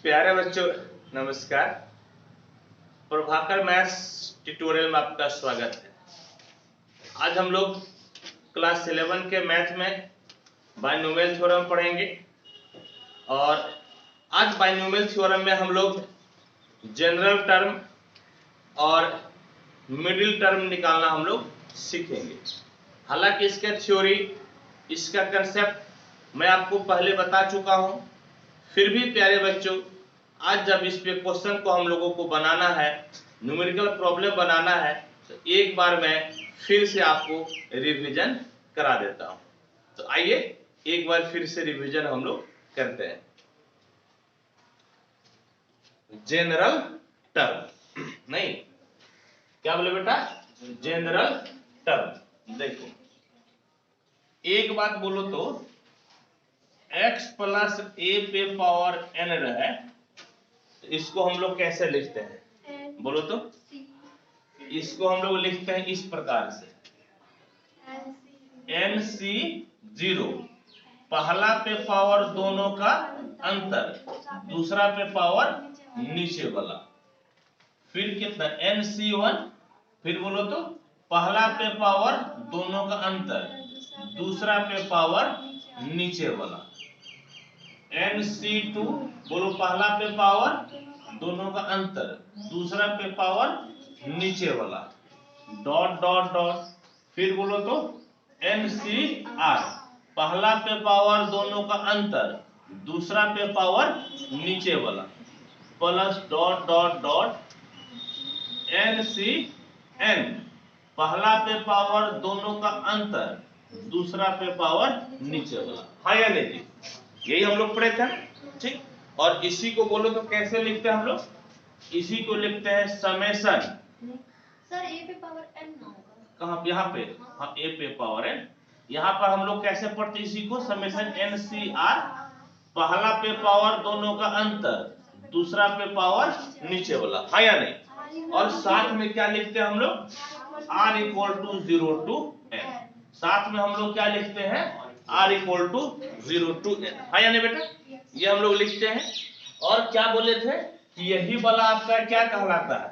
प्यारे बच्चों नमस्कार। प्रभाकर मैथ्स ट्यूटोरियल में आपका स्वागत है। आज हम लोग क्लास 11 के मैथ में बायनोमियल थ्योरम पढ़ेंगे और आज बायनोमियल थ्योरम में हम लोग जनरल टर्म और मिडिल टर्म निकालना हम लोग सीखेंगे। हालांकि इसका थ्योरी, इसका कंसेप्ट मैं आपको पहले बता चुका हूं, फिर भी प्यारे बच्चों आज जब इस पे क्वेश्चन को हम लोगों को बनाना है, न्यूमेरिकल प्रॉब्लम बनाना है, तो एक बार मैं फिर से आपको रिवीजन करा देता हूं। तो आइए एक बार फिर से रिवीजन हम लोग करते हैं। जनरल टर्म नहीं, क्या बोले बेटा? General term. देखो एक बात बोलो तो x प्लस ए पे पावर n रहे, इसको हम लोग कैसे लिखते हैं बोलो तो? इसको हम लोग लिखते हैं इस प्रकार से, NC0 पहला पे पावर दोनों का अंतर, दूसरा पे पावर नीचे वाला। फिर कितना? NC1 फिर बोलो तो पहला पे पावर दोनों का अंतर, दूसरा पे पावर नीचे वाला। NC2 बोलो पहला पे पावर दोनों का अंतर, दूसरा पे पावर नीचे वाला, डॉट डॉट डॉट। फिर बोलो तो NCR पहला पे पावर दोनों का अंतर, दूसरा पे पावर नीचे वाला, plus dot dot dot. NCN पहला पे पावर दोनों का अंतर, दूसरा पे पावर नीचे वाला। हाँ या नहीं? यही हम लोग पढ़े थे, ठीक। और इसी को बोलो तो कैसे लिखते हैं हम लोग? इसी को लिखते हैं समेशन। सर ए पे पावर n ना होगा कहाँ? यहाँ पे। हाँ, ए पे पावर n। यहाँ पर हम लोग कैसे पढ़ते इसी को? समेशन NCR पहला पे पावर दोनों का अंतर, दूसरा पे पावर नीचे वाला। हाँ या नहीं? और साथ में क्या लिखते हैं हम लोग? R equal to 0 to n। साथ में हम लोग क्या लिखते हैं? R equal to 0 to n। हाँ या नहीं बेटा? ये हम लोग लिखते हैं। और क्या बोले थे कि यही वाला आपका क्या कहलाता है?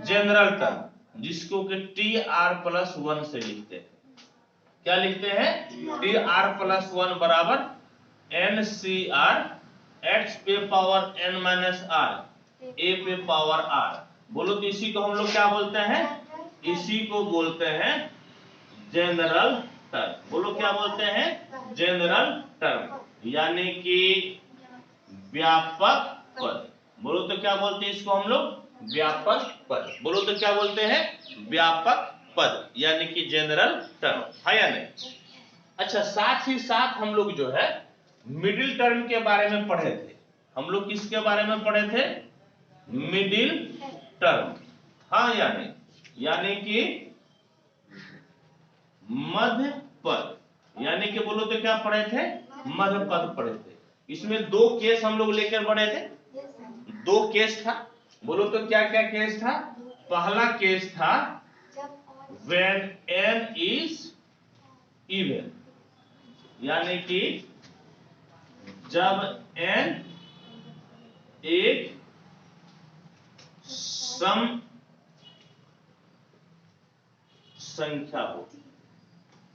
जनरल टर्म, जिसको कि TR+1 से लिखते हैं। क्या लिखते हैं? TR+1 बराबर NCR x पे power n minus r a पे पावर r। बोलो तो इसी को हम लोग क्या बोलते हैं? इसी को बोलते हैं जनरल टर्म। बोलो क्या बोलते हैं? जनरल टर्म, यानी कि व्यापक पद। बोलो तो क्या बोलते हैं इसको हम लोग? व्यापक पद। बोलो तो क्या बोलते हैं? व्यापक पद, यानी कि जनरल टर्म। है या नहीं? अच्छा, साथ ही साथ हम लोग जो है मिडिल टर्म के बारे में पढ़े थे। हम लोग किसके बारे में पढ़े थे? Middle term. हाँ या नहीं? यानी कि मध्य पद, यानी कि बोलो तो क्या पढ़े थे? मध्य पद पढ़े थे। इसमें दो केस हम लोग लेकर बढ़े थे। दो केस था। बोलो तो क्या क्या केस था? पहला केस था when n is even, यानी कि जब n एक सम संख्या हो।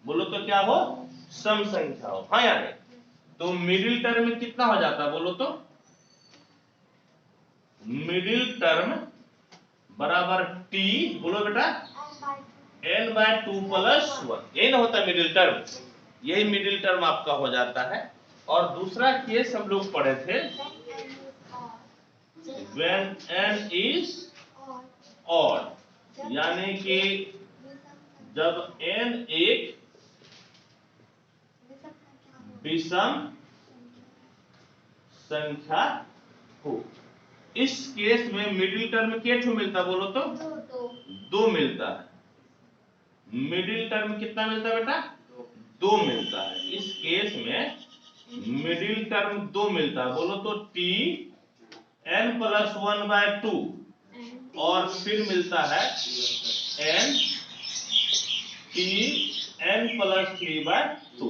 बोलो तो क्या हो? सम संख्या हो। हाँ या नहीं? तो मिडिल टर्म में कितना हो जाता है बोलो तो? मिडिल टर्म बराबर t, बोलो बेटा, n/2 + 1। यही ना होता है मिडिल टर्म? यही मिडिल टर्म आपका हो जाता है। और दूसरा केस हम लोग पढ़े थे when n is odd, यानी कि जब n एक विषम संख्या हो। इस केस में मिडिल टर्म कितना मिलता है बोलो तो? दो मिलता है। मिडिल टर्म कितना मिलता है बेटा? दो मिलता है। इस केस में मिडिल टर्म दो मिलता है। बोलो तो t n+1/2 और फिर मिलता है n t n+3/2,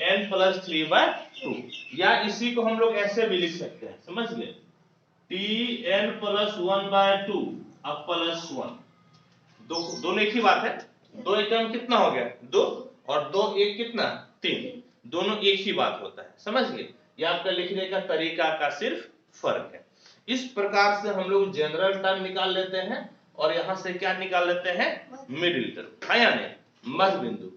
n+3/2। या इसी को हम लोग ऐसे भी लिख सकते हैं, समझ गए? Tn प्लस 1/2 अब प्लस 1, दोनों एक ही बात है। 2 एकम कितना हो गया 2, और 2 1 कितना 3, दोनों एक ही बात होता है, समझ गए। ये आपका लिखने का तरीका का सिर्फ फर्क है। इस प्रकार से हम लोग जनरल टर्म निकाल लेते हैं और यहां से क्या निकाल लेते हैं मिडिल टर्म, है या नहीं, मध्य बिंदु।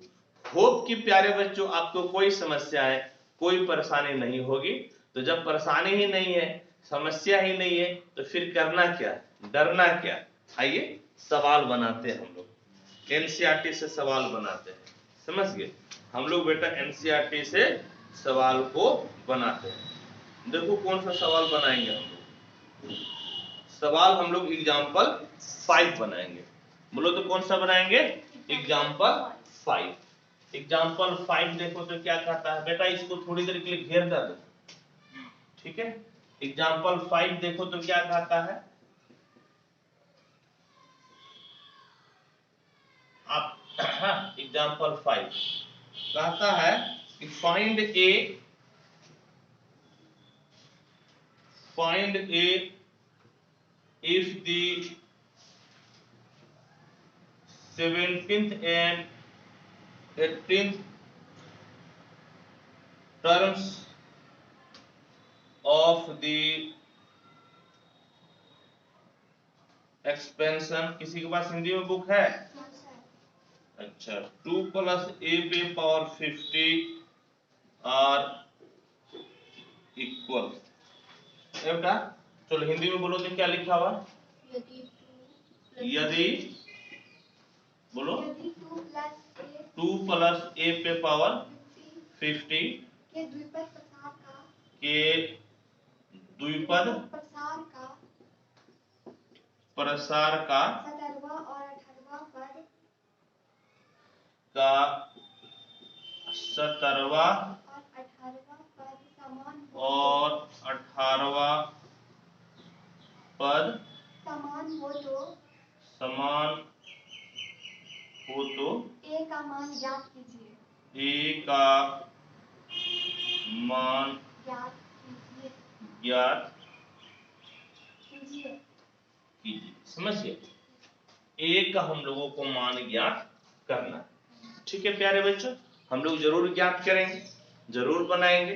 होप कि प्यारे बच्चों आपको कोई समस्या है, कोई परेशानी नहीं होगी। तो जब परेशानी ही नहीं है, समस्या ही नहीं है, तो फिर करना क्या, डरना क्या। आइए सवाल बनाते हैं हम लोग, एनसीईआरटी से सवाल बनाते हैं, समझ गए। हम लोग बेटा एनसीईआरटी से सवाल को बनाते हैं। देखो कौन सा सवाल बनाएंगे हम लोग। सवाल हम लोग एग्जाम्पल 5 बनाएंगे। बोलो तो कौन सा बनाएंगे, एग्जाम्पल 5। एग्जाम्पल 5 देखो तो क्या कहता है बेटा, इसको थोड़ी देर के लिए घेर कर दो, ठीक है। एग्जाम्पल 5 देखो तो क्या कहता है, आप एग्जाम्पल 5 कहता है कि find A if the 17th and 18th terms of the expansion, किसी के पास हिंदी में बुक है, अच्छा, 2 प्लस a पे पावर 50 आर इक्वल, बेटा चलो हिंदी में बोलो तो क्या लिखा हुआ, यदि बोलो 2 प्लस a पे पावर 50 के द्विपद प्रसार का के द्विपद प्रसार का 17वां और 18वां पद का 17वां और 18वां पद समान हो तो समान हो तो a का मान ज्ञात कीजिए, a का मान ज्ञात कीजिए। कीजिए, समझिए a का हम लोगों को मान ज्ञात करना, ठीक है प्यारे बच्चों। हम लोग जरूर ज्ञात करेंगे, जरूर बनाएंगे।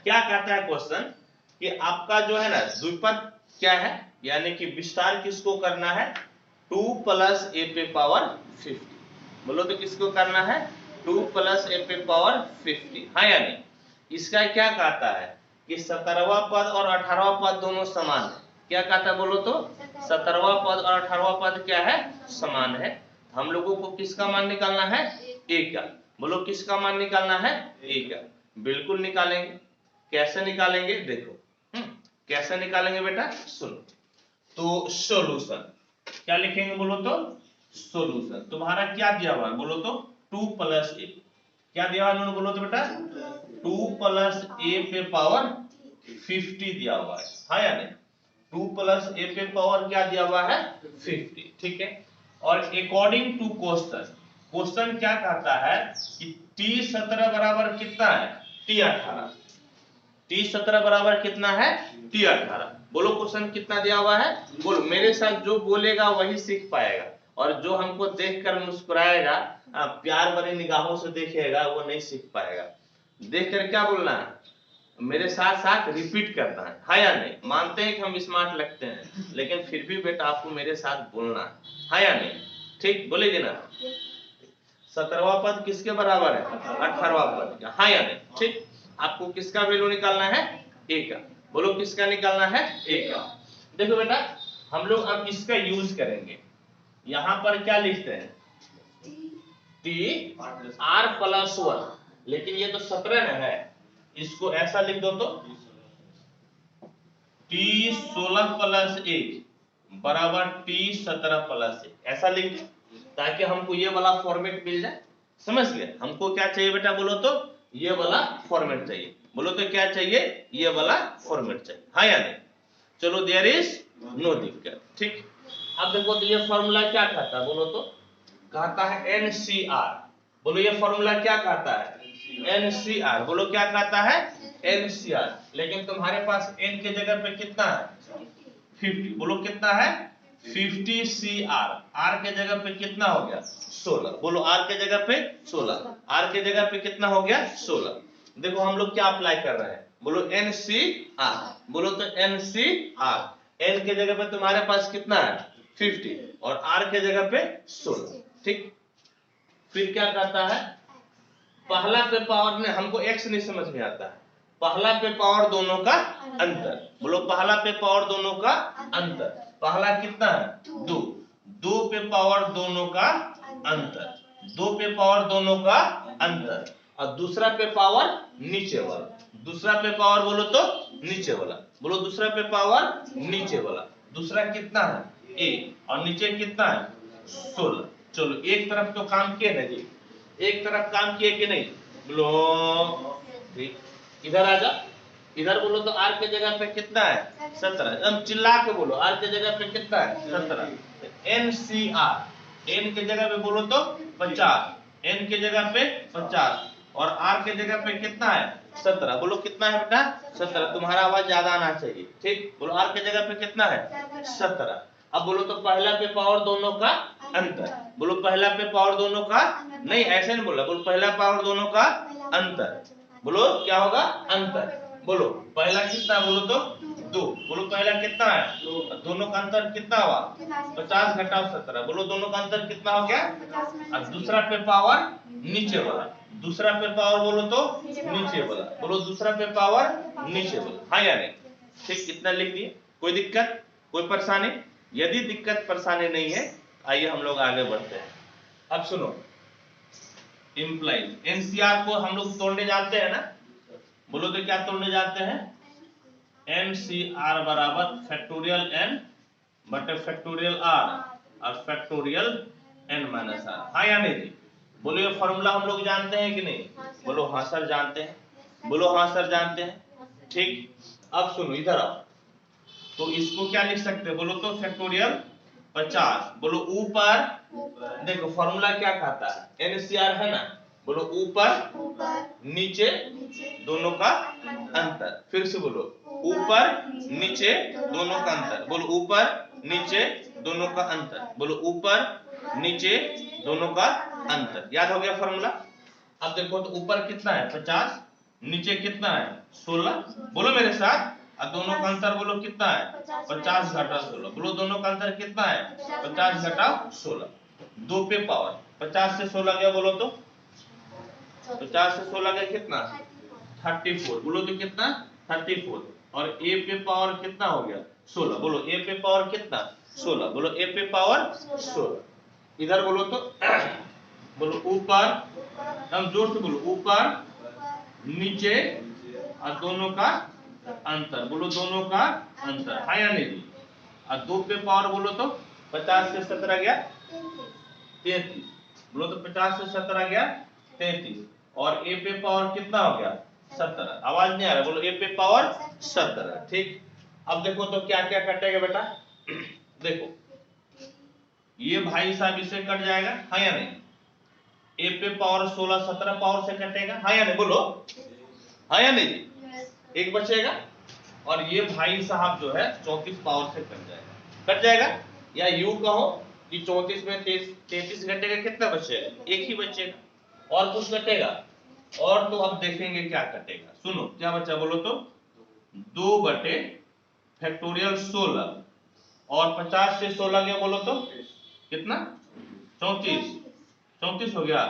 क्या कहता है क्वेश्चन कि आपका जो है ना द्विपद क्या है, यानी कि विस्तार किसको करना है, 2 प्लस a पे पावर 50। बोलो तो किसको करना है, 2 प्लस a पे पावर 50, हाँ या नहीं। इसका क्या कहता है कि 17वां पद और 18वां पद दोनों समान है। क्या कहता है बोलो तो, 17वां पद और 18वां पद क्या है, समान है। हम लोगों को किसका मान निकालना है, a का। बोलो किसका मान निकालना है, a का। बिल्कुल निकालेंगे, कैसे निकालेंगे देखो, कैसे निकालेंगे बेटा सुनो। तो सॉल्यूशन क्या लिखेंगे बोलो तो, सॉल्यूशन तुम्हारा क्या दिया हुआ है बोलो तो 2 प्लस a, क्या दिया हुआ है बोलो तो बेटा 2 प्लस a पे पावर 50 दिया हुआ है, हाँ या नहीं। 2 प्लस a पे पावर क्या दिया हुआ है 50, ठीक है। और अकॉर्डिंग टू क्वेश्चन, क्वेश्चन क्या कहता है कि t17 बराबर कितना है, t18। t17 बराबर कितना है, t18। बोलो क्वेश्चन कितना दिया हुआ है, बोलो मेरे साथ जो बोलेगा वही सीख पाएगा, और जो हमको देखकर मुस्कुराएगा, प्यार भरी निगाहों से देखेगा, वो नहीं सीख पाएगा। देखकर क्या बोलना है, मेरे साथ साथ रिपीट करना है, हाँ या नहीं। मानते हैं कि हम स्मार्ट लगते हैं, लेकिन फिर भी बेटा आपको मेरे साथ बोलना है, हाँ या नहीं, ठीक बोलेगी ना। 17वां पद किसके बराबर है, 18वां पद का, हाँ या नहीं, ठीक। आपको किसका वैल्यू निकालना है, a का। बोलो किसका निकालना है, a का। देखो बेटा हम लोग अब इसका यूज करेंगे, यहां पर क्या लिखते हैं t r प्लस 1, लेकिन ये तो 17 है, इसको ऐसा लिख दो तो t16 प्लस 1 बराबर t17 प्लस 1, ऐसा लिख दो ताकि हमको ये वाला फॉर्मेट मिल जाए, समझ गए। हमको क्या चाहिए बेटा बोलो तो, ये वाला फॉर्मेट चाहिए। बोलो तो क्या चाहिए, ये वाला फॉर्मेट चाहिए, हाँ या नहीं। चलो देयर इज नो दिक्कत, ठीक। अब देखो तो ये फॉर्मूला क्या कहता है बोलो तो, कहता है NCR। बोलो ये फॉर्मूला क्या कहता है, NCR। बोलो क्या कहता है NCR, लेकिन तुम्हारे पास n के जगह पे कितना है 50, बोलो कितना है 50 CR, R के जगह पे कितना हो गया 16, बोलो R के जगह पे 16, R के जगह पे कितना हो गया 16। देखो हम लोग क्या अप्लाई कर रहे हैं, बोलो NCR, बोलो तो NCR, n के जगह पे तुम्हारे पास कितना है 50 और r के जगह पे 16, ठीक। फिर क्या कहता है, पहला पे पावर में हमको x नहीं समझ में आता है, पहला पे पावर दोनों का अंतर, बोलो पहला पे पावर दोनों का अंतर, पहला कितना है 2, 2 पे पावर दोनों का अंतर, 2 पे पावर दोनों का अंतर, और दूसरा पे पावर नीचे वाला, दूसरा पे पावर बोलो तो नीचे वाला, बोलो दूसरा पे पावर नीचे वाला, दूसरा कितना है a और नीचे कितना है 16। चलो एक तरफ तो काम किए ना जी, एक तरफ काम किए कि नहीं, बोलो ठीक। इधर आ जा, इधर बोलो तो r के जगह पे कितना है 17, एकदम चिल्ला के बोलो r के जगह पे कितना है 17, NCR, n के जगह पे बोलो तो 50, n के जगह पे 50 और r के जगह पे कितना है 17, बोलो कितना है बेटा 17, तुम्हारा आवाज ज्यादा आना चाहिए, ठीक। बोलो r के जगह पे कितना है 17। अब बोलो तो पहला पे पावर दोनों का अंतर, बोलो पहला पे पावर दोनों का, नहीं ऐसे नहीं बोला, बोलो पहला पावर दोनों का अंतर, बोलो क्या होगा अंतर, बोलो पहला कितना, बोलो तो 2, बोलो पहला कितना है, दोनों का अंतर कितना हुआ 50 घटाओ 17, बोलो दोनों का अंतर कितना हो गया, और दूसरा पे पावर नीचे वाला, दूसरा पे पावर बोलो तो नीचे वाला, बोलो दूसरा पे पावर नीचे वाला, हाँ या नहीं, ठीक। कितना लिख दिए, कोई दिक्कत कोई परेशानी, यदि दिक्कत परेशानी नहीं है आइए हम लोग आगे बढ़ते हैं। अब सुनो, इम्प्लाइज NCR को हम लोग तोड़ने जाते हैं ना, बोलो तो क्या तोड़ने जाते हैं, NCR बराबर फैक्टोरियल n बटे फैक्टोरियल r और फैक्टोरियल n माइनस r, हाँ या नहीं जी, बोलो ये फॉर्मूला हम लोग जानते हैं कि नहीं, बोलो हाँ सर जानते हैं, बोलो हाँ सर जानते हैं, ठीक। अब सुनो इधर आओ, तो इसको क्या लिख सकते हैं, बोलो तो फैक्टोरियल 50, बोलो ऊपर, देखो फॉर्मूला क्या कहता है NCR है ना, बोलो ऊपर नीचे दोनों का अंतर, फिर से बोलो ऊपर नीचे दोनों का अंतर, बोलो ऊपर नीचे दोनों का अंतर, बोलो ऊपर नीचे दोनों का अंतर, याद हो गया फॉर्मूला। अब देखो तो ऊपर कितना है 50, नीचे कितना है 16, बोलो मेरे साथ, और दोनों का अंतर बोलो कितना है 50 घटा 16, बोलो दोनों का अंतर कितना है 50 घटा 16, 2 पे पावर 50 से 16 गया, बोलो तो 50 से 16 गया कितना 34, बोलो तो कितना 34, और a पे पावर कितना हो गया 16, बोलो a पे पावर कितना 16, बोलो a पे पावर 16। इधर बोलो तो बोलो ऊपर, हम जोर से बोलो ऊपर नीचे और दोनों का अंतर, बोलो दोनों का अंतर, हाँ या नहीं जी, और 2 पे पावर बोलो तो 50 से 17 गया 33, बोलो तो 50 से 17 गया 33, और a पे पावर कितना हो गया 17, आवाज नहीं आ रहा, बोलो a पे पावर 17, ठीक। अब देखो तो क्या क्या कटेगा बेटा, देखो ये भाई साहब इससे कट जाएगा, हाँ या नहीं, a पे पावर 16 17 पावर से कटेगा, हाँ या नहीं, बोलो हाँ या नहीं जी, एक बचेगा, और ये भाई साहब जो है 34 पावर से कट जाएगा, या यूं कहो कि 34 में 33 घटेगा, कितना बचेगा, एक ही बचेगा, और कुछ घटेगा, और तो अब देखेंगे क्या कटेगा, सुनो क्या बचा, बोलो तो 2 बटे फैक्टोरियल 16 और 50 से 16 गया, बोलो तो कितना 34 हो गया,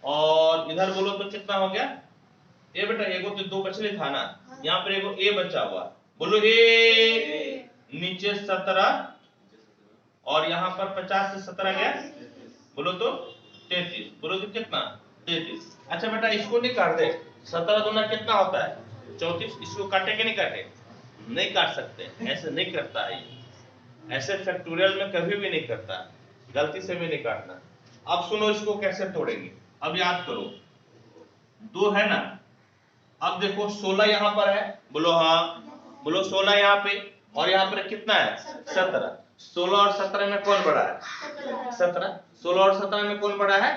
और इधर बोलो तो कितना हो गया, ए बेटा एगो तो 2 बचले था ना, यहाँ पर एगो ए बचा हुआ, बोलो ए नीचे 17 और यहाँ पर 50 से 17 गया, बोलो तो 33, बोलो तो कितना 33। अच्छा बेटा इसको नहीं काट दे, 17 दूना कितना होता है 34, इसको काटे कि नहीं काटे, नहीं काट सकते, ऐसे नहीं करता है, ऐसे फैक्टोरियल में कभी भी नहीं करता, गलती से भी नहीं काटना। अब सुनो इसको कैसे तोड़ेंगे, अब याद करो 2 है ना, अब देखो 16 यहाँ पर है, बोलो हाँ, बोलो 16 यहाँ पे, और यहाँ पर कितना है 17, 16 और 17 में कौन बड़ा है 17, 16 और 17 में कौन बड़ा है,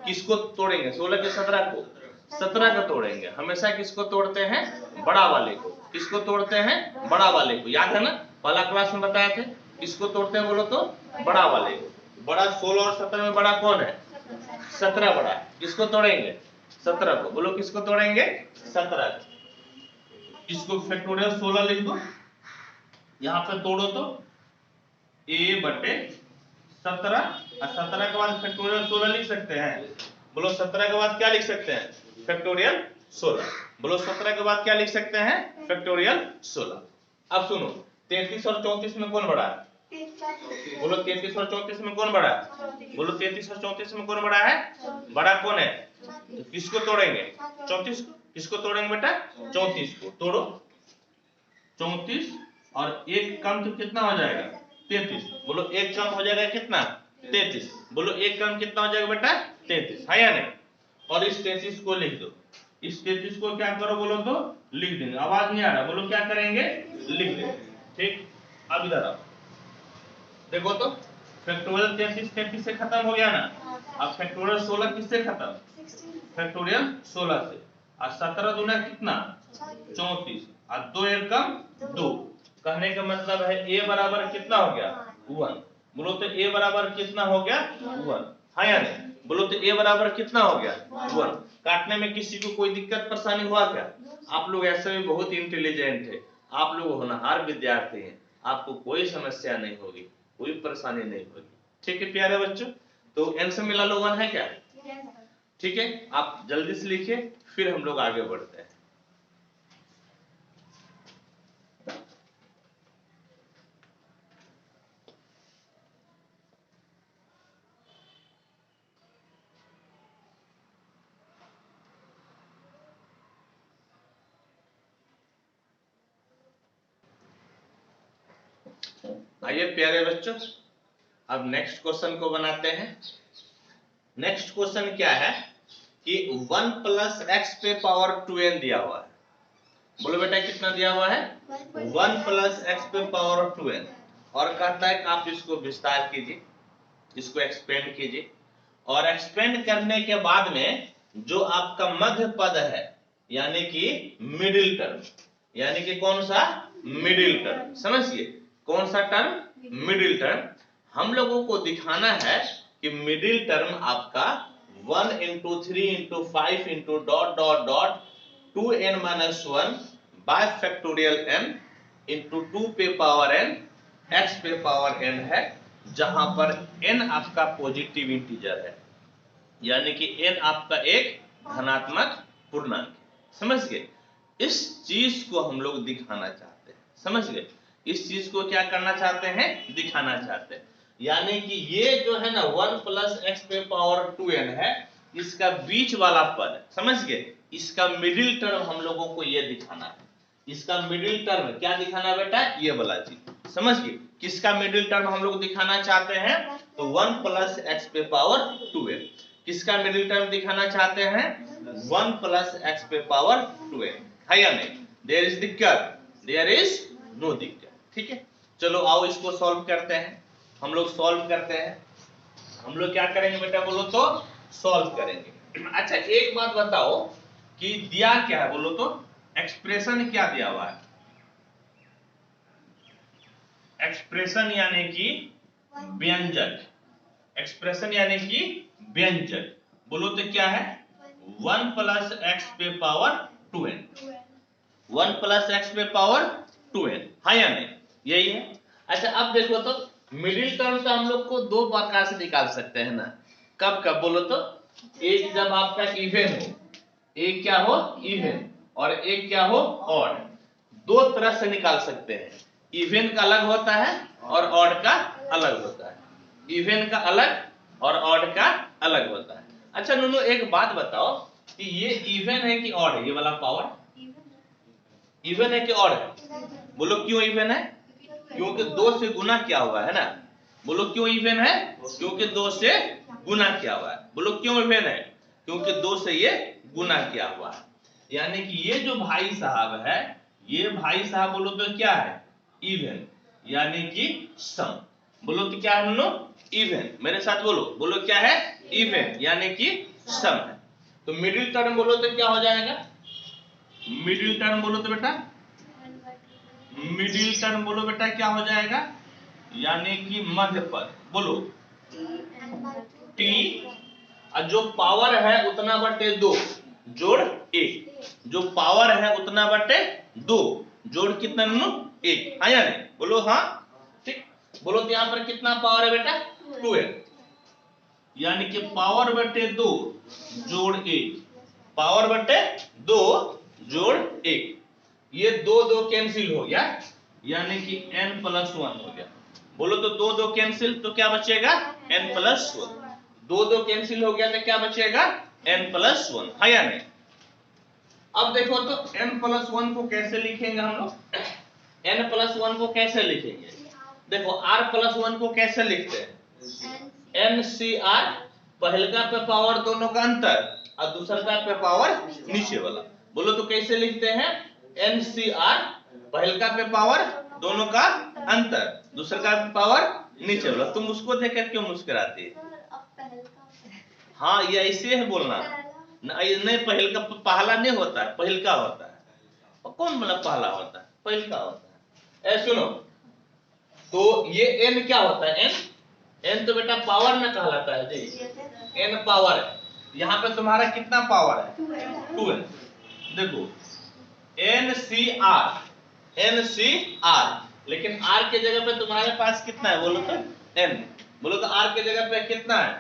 किसको तोड़ेंगे 16 के 17 को, 17 को तोड़ेंगे। हमेशा किसको तोड़ते हैं? बड़ा वाले को। किसको तोड़ते हैं? बड़ा वाले को। याद है ना, पहला क्लास में बताए थे। किसको तोड़ते हैं बोलो तो? बड़ा वाले को। बड़ा 16 और 17 में बड़ा कौन है? 17 बड़ा है। किसको तोड़ेंगे? 17 को। बोलो किसको तोड़ेंगे? 17 को। इसको फैक्टोरियल 16 लिख दो, यहां पे तोड़ो तो a बटे 17 और 17 के बाद फैक्टोरियल 16 लिख सकते हैं। बोलो 17 के बाद क्या लिख सकते हैं? फैक्टोरियल 16। बोलो 17 के बाद क्या लिख सकते हैं? फैक्टोरियल 16। अब सुनो, 33 और 34 में कौन बड़ा है? बोलो 33 और 34 में कौन बड़ा है? बोलो 33 और 34 में कौन बड़ा है? बड़ा कौन है? तो किसको तोड़ेंगे? 34 को। किसको तोड़ेंगे बेटा? 34 को। तोड़ो 34 और एक कम तो कितना हो जाएगा? 33। बोलो एक कम हो जाएगा कितना? 33। बोलो एक कम कितना हो जाएगा बेटा? 33 है या नहीं? और इस 33 को लिख दो। इस 33 को क्या करो बोलो तो? लिख देंगे। आवाज नहीं आ रहा, बोलो क्या करेंगे? लिख देंगे। ठीक, अब इधर आओ, देखो तो फैक्टोरियल 33 से खत्म हो गया ना। अब फैक्टोरियल 16 किससे खत्म? फैक्टोरियल 16 से। और 17 दूना कितना? 34 और 2 एक कम 2। कहने का मतलब है a बराबर कितना हो गया? 1। बोलो तो a बराबर कितना हो गया? 1 है या नहीं? बोलो तो a बराबर कितना हो गया? 1। काटने में किसी को कोई दिक्कत परेशानी हुआ क्या? आप लोग ऐसे भी बहुत इंटेलिजेंट है, आप लोग होनहार विद्यार्थी हैं, आपको कोई समस्या नहीं होगी, कोई परेशानी नहीं होगी। ठीक है प्यारे बच्चों, तो n से मिला लो 1 है क्या? ठीक है, आप जल्दी से लिखिए, फिर हम लोग आगे बढ़ते हैं। आइए प्यारे बच्चों, अब नेक्स्ट क्वेश्चन को बनाते हैं। नेक्स्ट क्वेश्चन क्या है कि 1 प्लस एक्स पे पावर 2n दिया हुआ है। बोलो बेटा कितना दिया हुआ है? 1 प्लस एक्स पे पावर 2n। और कहता है कि आप इसको विस्तार कीजिए, इसको एक्सपेंड कीजिए, और एक्सपेंड करने के बाद में जो आपका मध्य पद है यानी कि मिडिल टर्म, यानी कि कौन सा? Middle term. समझिए कौन सा टर्म? Middle term. हम लोगों को दिखाना है कि मिडिल टर्म आपका 1 into 3 into 5 into ... 2n minus 1 by factorial n into 2 पे पावर n x पे पावर n है, जहां पर n आपका पॉजिटिव इंटीजर है, यानी कि n आपका एक धनात्मक पूर्णांक। समझ गए? इस चीज को हम लोग दिखाना चाहते हैं। समझ गए? इस चीज को क्या करना चाहते हैं? दिखाना चाहते हैं। यानी कि ये जो है ना 1 प्लस एक्स पे पावर 2n है, इसका बीच वाला पद, समझ गए? इसका मिडिल टर्म हम लोगों को ये दिखाना है। इसका मिडिल टर्म क्या दिखाना है बेटा? ये वाला चीज। समझ गए? किसका मिडिल टर्म हम लोग दिखाना चाहते हैं? तो 1 प्लस एक्स पे पावर 2n। किसका मिडिल टर्म दिखाना चाहते हैं? 1 प्लस एक्स पे पावर 2n। है या नहीं? देयर इज दिक्कत? देयर इज नो दिक्कत। ठीक है, चलो आओ इसको सॉल्व करते हैं। हम लोग सॉल्व करते हैं। हम लोग क्या करेंगे बेटा बोलो तो? सॉल्व करेंगे। अच्छा एक बात बताओ कि दिया क्या है बोलो तो? एक्सप्रेशन क्या दिया हुआ है? एक्सप्रेशन यानी कि व्यंजक। एक्सप्रेशन यानी कि व्यंजक। बोलो तो क्या है? 1 प्लस एक्स पे पावर 2n। 1 प्लस एक्स पे पावर 2n है या नहीं? यही है। अच्छा अब देखो तो मिडिल टर्म तो हम लोग को दो प्रकार से निकाल सकते हैं ना। कब कब बोलो तो? एक जब आपका इवन हो, एक क्या हो? इवन, और एक क्या हो? ऑड। दो तरह से निकाल सकते हैं। इवन का अलग होता है और ऑड का अलग होता है। इवन का अलग और ऑड का अलग होता है। अच्छा नुनू एक बात बताओ कि ये इवन है कि ऑड है? ये वाला पावर इवन है कि ऑड है? बोलो क्यों इवन है? क्योंकि 2 से गुना किया हुआ है ना। बोलो क्यों इवन है? क्योंकि 2 से गुना किया हुआ है। बोलो क्यों इवन है? क्योंकि 2 से ये गुना किया हुआ है। यानी कि ये जो भाई साहब है, ये भाई साहब बोलो तो क्या है? इवन, यानी कि सम। बोलो तो क्या है? इवन। मेरे साथ बोलो, बोलो क्या है? इवन यानी कि सम है। तो मिडिल टर्म बोलो तो क्या हो जाएगा? मिडिल टर्म बोलो तो बेटा, मिडिल टर्म बोलो बेटा क्या हो जाएगा? यानी कि मध्य पद बोलो टी, और जो पावर है उतना बटे 2 जोड़ 1, जो पावर है उतना बटे 2 जोड़ कितना नो 1, हाँ या नहीं? बोलो हाँ, ठीक। बोलो तो यहाँ पर कितना पावर है बेटा? 2n, यानी कि पावर बटे 2 जोड़ 1, पावर बटे 2 जोड़ 1, ये 2 कैंसिल हो गया, यानी कि n प्लस 1 हो गया। बोलो तो 2 कैंसिल तो क्या बचेगा? n प्लस 1, 2 कैंसिल हो गया तो क्या बचेगा? n प्लस 1, है या नहीं? अब देखो तो n प्लस 1 को कैसे लिखेंगे हम लोग? n प्लस 1 को कैसे लिखेंगे? देखो r प्लस 1 को कैसे लिखते हैं? NCR, पहलका पे पावर दोनों का अंतर और दूसरा पे पावर नीचे वाला। बोलो तो कैसे लिखते हैं? NCR, पहलका पे पावर दोनों का अंतर, दूसरा का पे पावर नीचे वाला। तुम उसको देखकर क्यों मुस्कुराती है? हाँ, ये ऐसे है बोलना, नहीं पहलका पहला नहीं होता है, पहलका होता है। और कौन बोला पहला होता है? पहलका होता है। सुनो तो ये n क्या होता है? n तो बेटा पावर में कहलाता है जी, n पावर है। यहाँ पे तुम्हारा कितना पावर है? 2n। देखो NCR, NCR, लेकिन r के जगह पे तुम्हारे पास कितना है? बोलो तो n। बोलो तो r के जगह पे कितना है?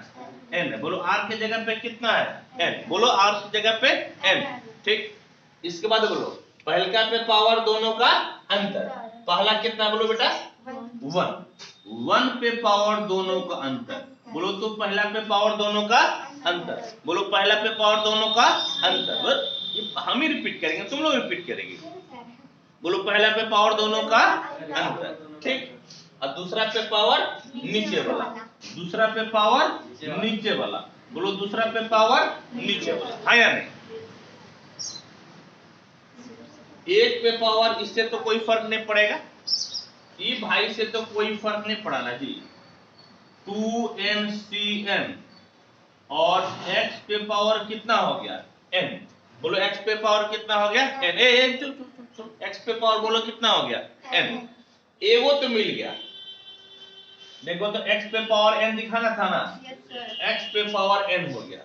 n। बोलो r के जगह पे कितना है? n। बोलो r की जगह पे n, ठीक। इसके बाद बोलो पहलका पे पावर दोनों का अंतर, पहला कितना? बोलो बेटा 1 पे पावर दोनों का अंतर। बोलो तो पहला पे पावर दोनों का अंतर, बोलो पहला पे पावर दोनों का अंतर। बस हम ही रिपीट करेंगे, तुम लोग रिपीट करेंगे। बोलो पहला पे पावर दोनों का अंतर, ठीक। और दूसरा पे पावर नीचे वाला, दूसरा पे पावर नीचे वाला। बोलो दूसरा पे पावर नीचे वाला, हाँ या नहीं? एक पे पावर, इससे तो कोई फर्क नहीं पड़ेगा, ई भाई से तो कोई फर्क नहीं पड़ा ना जी। 2NCN और x पे पावर कितना हो गया? n। बोलो x पे पावर कितना हो गया? n। x पे पावर बोलो कितना हो गया? n। एगो तो मिल गया, देखो तो x पे पावर n दिखाना था ना, x पे पावर n हो गया।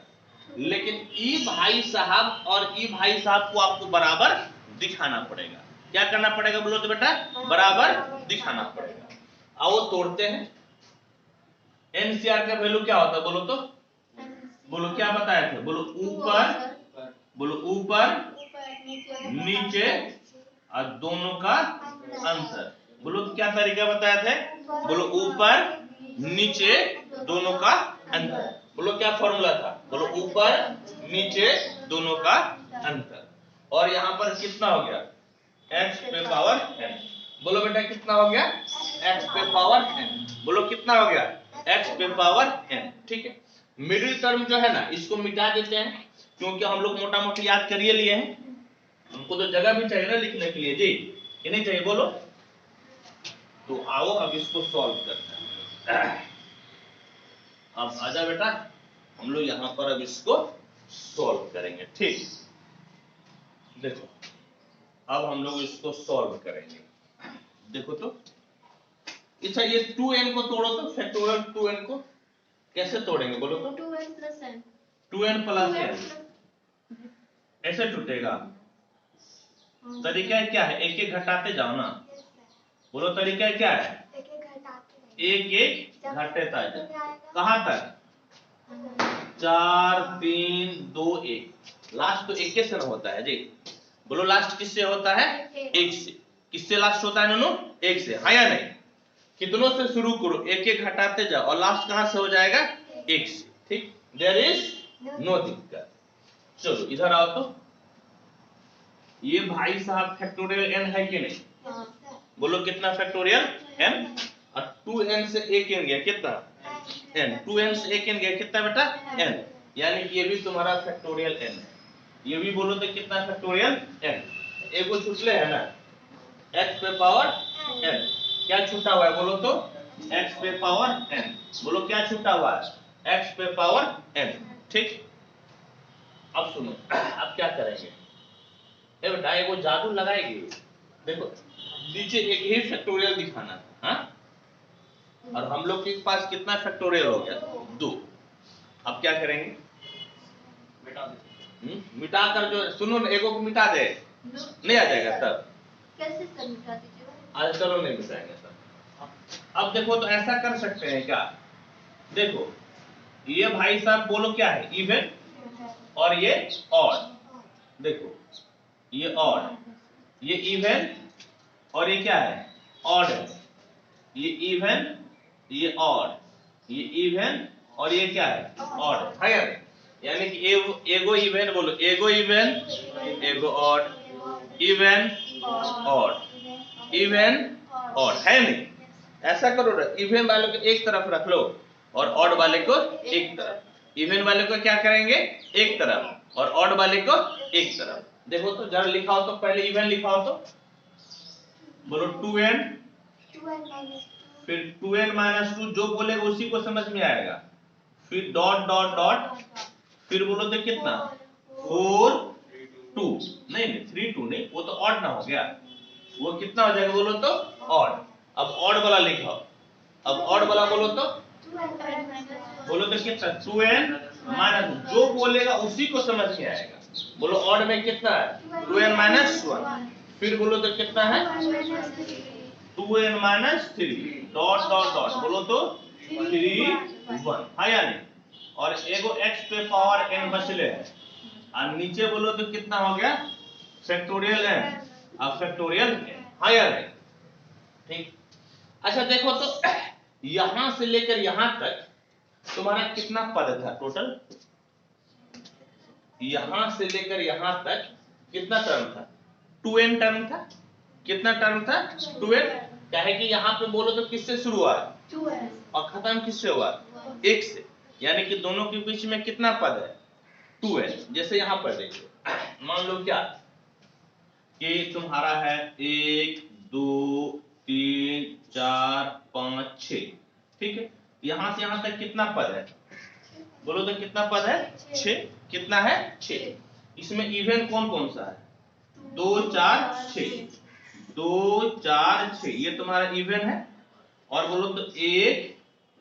लेकिन ई भाई साहब और ई भाई साहब को आपको बराबर दिखाना पड़ेगा। क्या करना पड़ेगा? बोलो तो बेटा बराबर दिखाना पड़ेगा। आओ तोड़ते हैं। NCR का वैल्यू क्या होता है? बोलो तो, बोलो क्या बताए थे? बोलो ऊपर, बोलो ऊपर नीचे और दोनों का अंतर। बोलो तो क्या तरीका बताए थे? बोलो ऊपर नीचे दोनों का अंतर। बोलो क्या फॉर्मूला था? बोलो ऊपर नीचे दोनों का अंतर। और यहाँ पर कितना हो गया? x पे पावर n। बोलो बेटा कितना हो गया? x पे पावर n। बोलो कितना हो गया? x पे पावर n, ठीक है। मिडिल टर्म जो है ना, इसको मिटा देते हैं, क्योंकि हम लोग मोटा मोटी याद करिए लिए हैं, हमको तो जगह भी चाहिए ना लिखने के लिए जी, ये नहीं चाहिए? बोलो तो आओ अब इसको सॉल्व करते हैं। अब आजा बेटा, हम लोग यहाँ पर अब इसको सॉल्व करेंगे, ठीक। देखो अब हम लोग इसको सॉल्व करेंगे। देखो तो अच्छा, ये 2n को तोड़ो तो, फैक्टोरियल 2n को कैसे तोड़ेंगे? बोलो तो 2n plus n, 2n plus n ऐसे टूटेगा। तरीका क्या है? एक एक घटाते जाओ ना। बोलो तरीका क्या है? एक एक घटाते जाओ। कहां तक? 4 3 2 1। लास्ट तो एक से ना होता है जी। बोलो लास्ट किससे होता है? एक से। किससे लास्ट होता है नोनो? एक से, हाँ या नहीं? कितनों से शुरू करो, एक एक घटाते जाओ और लास्ट कहां से हो जाएगा? एक से, ठीक। देयर इज नो दिक्कत। चलो इधर आओ तो, ये भाई साहब फैक्टोरियल n है कि नहीं? बोलो कितना फैक्टोरियल n? और 2n से एक n गया कितना? n। 2n से एक n गया कितना बेटा? n। यानी कि ये भी तुम्हारा फैक्टोरियल n है। ये भी बोलो तो कितना फैक्टोरियल n? एगो छुटले है ना, x पे पावर n। क्या छूटा हुआ है? बोलो तो x पे पावर n। बोलो क्या छूटा हुआ है? x पे पावर n, ठीक। अब सुनो, अब क्या करेंगे, ए बेटा एगो जादू लगाएगी। देखो नीचे एक ही फैक्टोरियल दिखाना था, हाँ? और हम लोग के पास कितना फैक्टोरियल हो गया? 2। अब क्या करेंगे? मिटा कर जो, सुनो ना, एगो को मिटा दे, नहीं आ जाएगा तब? कैसे सर मिटा दीजिएगा? आज चलो नहीं मिटाएंगे तब। अब देखो तो ऐसा कर सकते हैं क्या? देखो ये भाई साहब बोलो क्या है? इवन और ये ऑड। देखो ये ऑड, ये इवन और ये क्या है? ऑड है। ये इवन, ये ऑड, ये इवन और ये क्या है? ऑड है या नहीं? यानी कि एगो इवन बोलो, एगो इवन, एगो odd, even odd, even odd, है नहीं? ऐसा करो ना, इवन वाले को एक तरफ रख लो और ऑड वाले को एक तरफ। इवन वाले को क्या करेंगे? एक तरफ, और ऑड वाले को एक तरफ। देखो तो जरा लिखाओ तो, पहले इवन लिखाओ तो, बोलो 2n, 2n minus 2 फिर 2n माइनस 2, जो बोलेगा उसी को समझ में आएगा। फिर डॉट डॉट डॉट, फिर बोलो तो कितना? 4 2, नहीं 3 2 नहीं, वो तो ऑड ना हो गया, वो कितना हो जाएगा बोलो तो? ऑड। अब ऑड वाला लिखाओ, अब ऑड वाला बोलो तो, 2n minus बोलो तो कितना? 2n माइनस, जो बोलेगा उसी को समझ में आएगा। बोलो ऑड में कितना है? 2n माइनस 1, फिर बोलो तो कितना है? 2n minus 3, dot dot dot, बोलो तो 3 1, है या नहीं? और एगो x पे पावर n बचले है, और नीचे बोलो तो कितना हो गया? फैक्टोरियल n, अब फैक्टोरियल n, है या नहीं? ठीक। अच्छा देखो तो यहां से लेकर यहां तक तुम्हारा कितना पद था टोटल? यहां से लेकर यहां तक कितना टर्म था? 2n टर्म था। कितना टर्म था? 2n। क्या है कि यहां पे बोलो तो किससे शुरू हुआ? 2n और खत्म किससे हुआ? 1 से। यानी कि दोनों के बीच में कितना पद है? 2n। जैसे यहां पर देखो, मान लो क्या कि तुम्हारा है 1 2 3 4 5 6, ठीक है? यहां से यहां तक कितना पद है? बोलो तो कितना पद है? 6। कितना है? 6। इसमें इवन कौन कौन सा है? 2 4 6, 2 4 6, ये तुम्हारा इवन है। और बोलो तो 1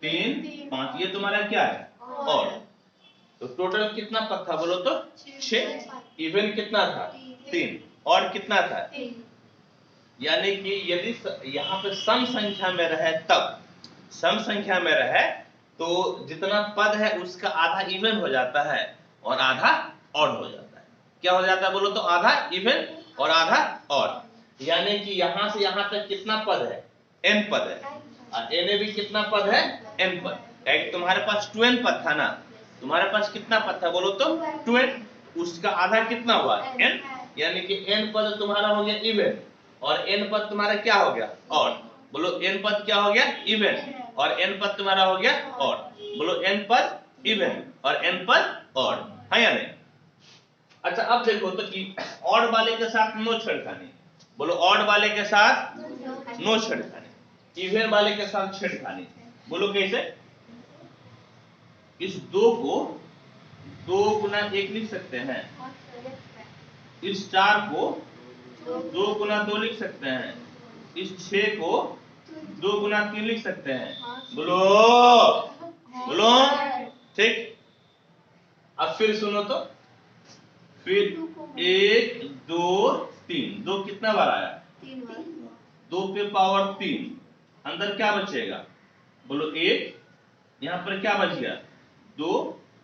3 5, ये तुम्हारा क्या है? और। तो टोटल कितना पद था बोलो तो? 6। इवन कितना था? 3। और कितना था? यानी कि यदि यहाँ पे सम संख्या में रहे, तब सम संख्या में रहे तो जितना पद है उसका आधा इवन हो जाता है और आधा ऑड हो जाता है। क्या हो जाता है बोलो तो? आधा इवन और आधा ऑड। यानी कि यहां से यहां तक कितना पद है? n पद है। और n भी कितना पद है? n पद। एक तुम्हारे पास 2n पद था ना, तुम्हारे पास कितना पद था बोलो तो? 2n। उसका आधा कितना हुआ? n। यानी कि n पद तुम्हारा हो गया इवन और n पद तुम्हारा क्या हो गया? ऑड। बोलो n पद क्या हो गया? इवन, और n पद तुम्हारा हो गया ऑड। बोलो n पद इवन और n पद ऑड, है या नहीं? अच्छा अब देखो तो कि ऑड वाले के साथ नो छेड़खानी। बोलो ऑड वाले के साथ नो छेड़खानी, इवन वाले के साथ छेड़खानी। बोलो कैसे? इस 2 को 2 गुना 1 लिख सकते हैं, इस 4 को 2 गुना 2 लिख सकते हैं, इस 6 को 2 गुना 3 लिख सकते हैं। बोलो बोलो, ठीक। अब फिर सुनो तो, फिर 1 2 3, 2 कितना बार आया? 2 पे पावर 3, अंदर क्या बचेगा? बोलो 1, यहां पर क्या बच गया? 2,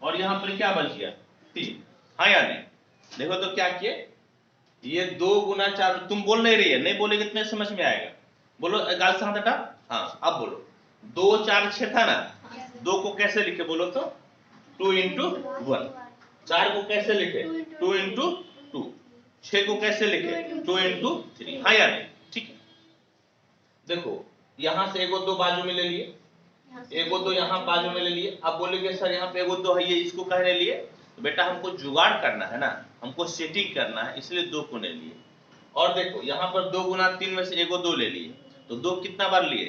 और यहां पर क्या बच गया? 3, हाँ या नहीं? देखो तो क्या किए, ये 2 गुना 4, तुम बोल नहीं रही है, नहीं बोले कितने समझ में आएगा? बोलो गाल से हाथ हटा। हाँ अब बोलो, 2 4 6 था ना, 2 को कैसे लिखे बोलो तो? 2 into 1। 4 को कैसे लिखे? 2 into 2। 6 को कैसे लिखे? 2 into 3, हाँ या नहीं? ठीक है। देखो यहां से एगो 2 बाजू में ले लिए, एगो 2 यहाँ बाजू में ले लिए। अब बोलेंगे सर यहाँ पे एगो 2 है, ये इसको कहने लिए, तो बेटा हमको जुगाड़ करना है ना, हमको सेटिंग करना है, इसलिए 2 को ले लिए। और देखो यहाँ पर 2 गुना 3 में से एगो 2 ले लिए, तो 2 कितना बार लिए?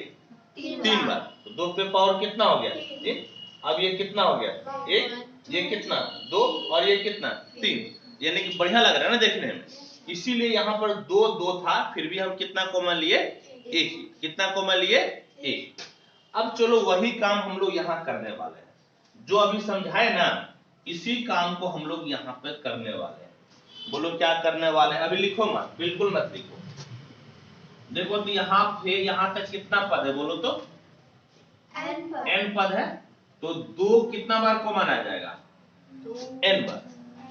3 बार। तो 2 पे पावर कितना हो गया? 3। अब ये कितना हो गया? 1, ये कितना? 2, और ये कितना 3, यानी कि बढ़िया लग रहा है ना देखने में। इसीलिए यहाँ पर 2 2 था, फिर भी हम कितना कॉमन लिए, एक ही। कितना कॉमन लिए, एक। अब चलो वही काम हम लोग यहाँ करने वाले हैं, जो अभी समझाए ना, इसी काम को हम लोग यहाँ पे करने वाले हैं। बोलो क्या करने वाले हैं, अभी लिखो मत, बिल्कुल मत लिखो। देखो तो यहाँ पे यहाँ तक कितना पद है, बोलो तो n पद है, तो 2 कितना बार कॉमन आ जाएगा, n बार।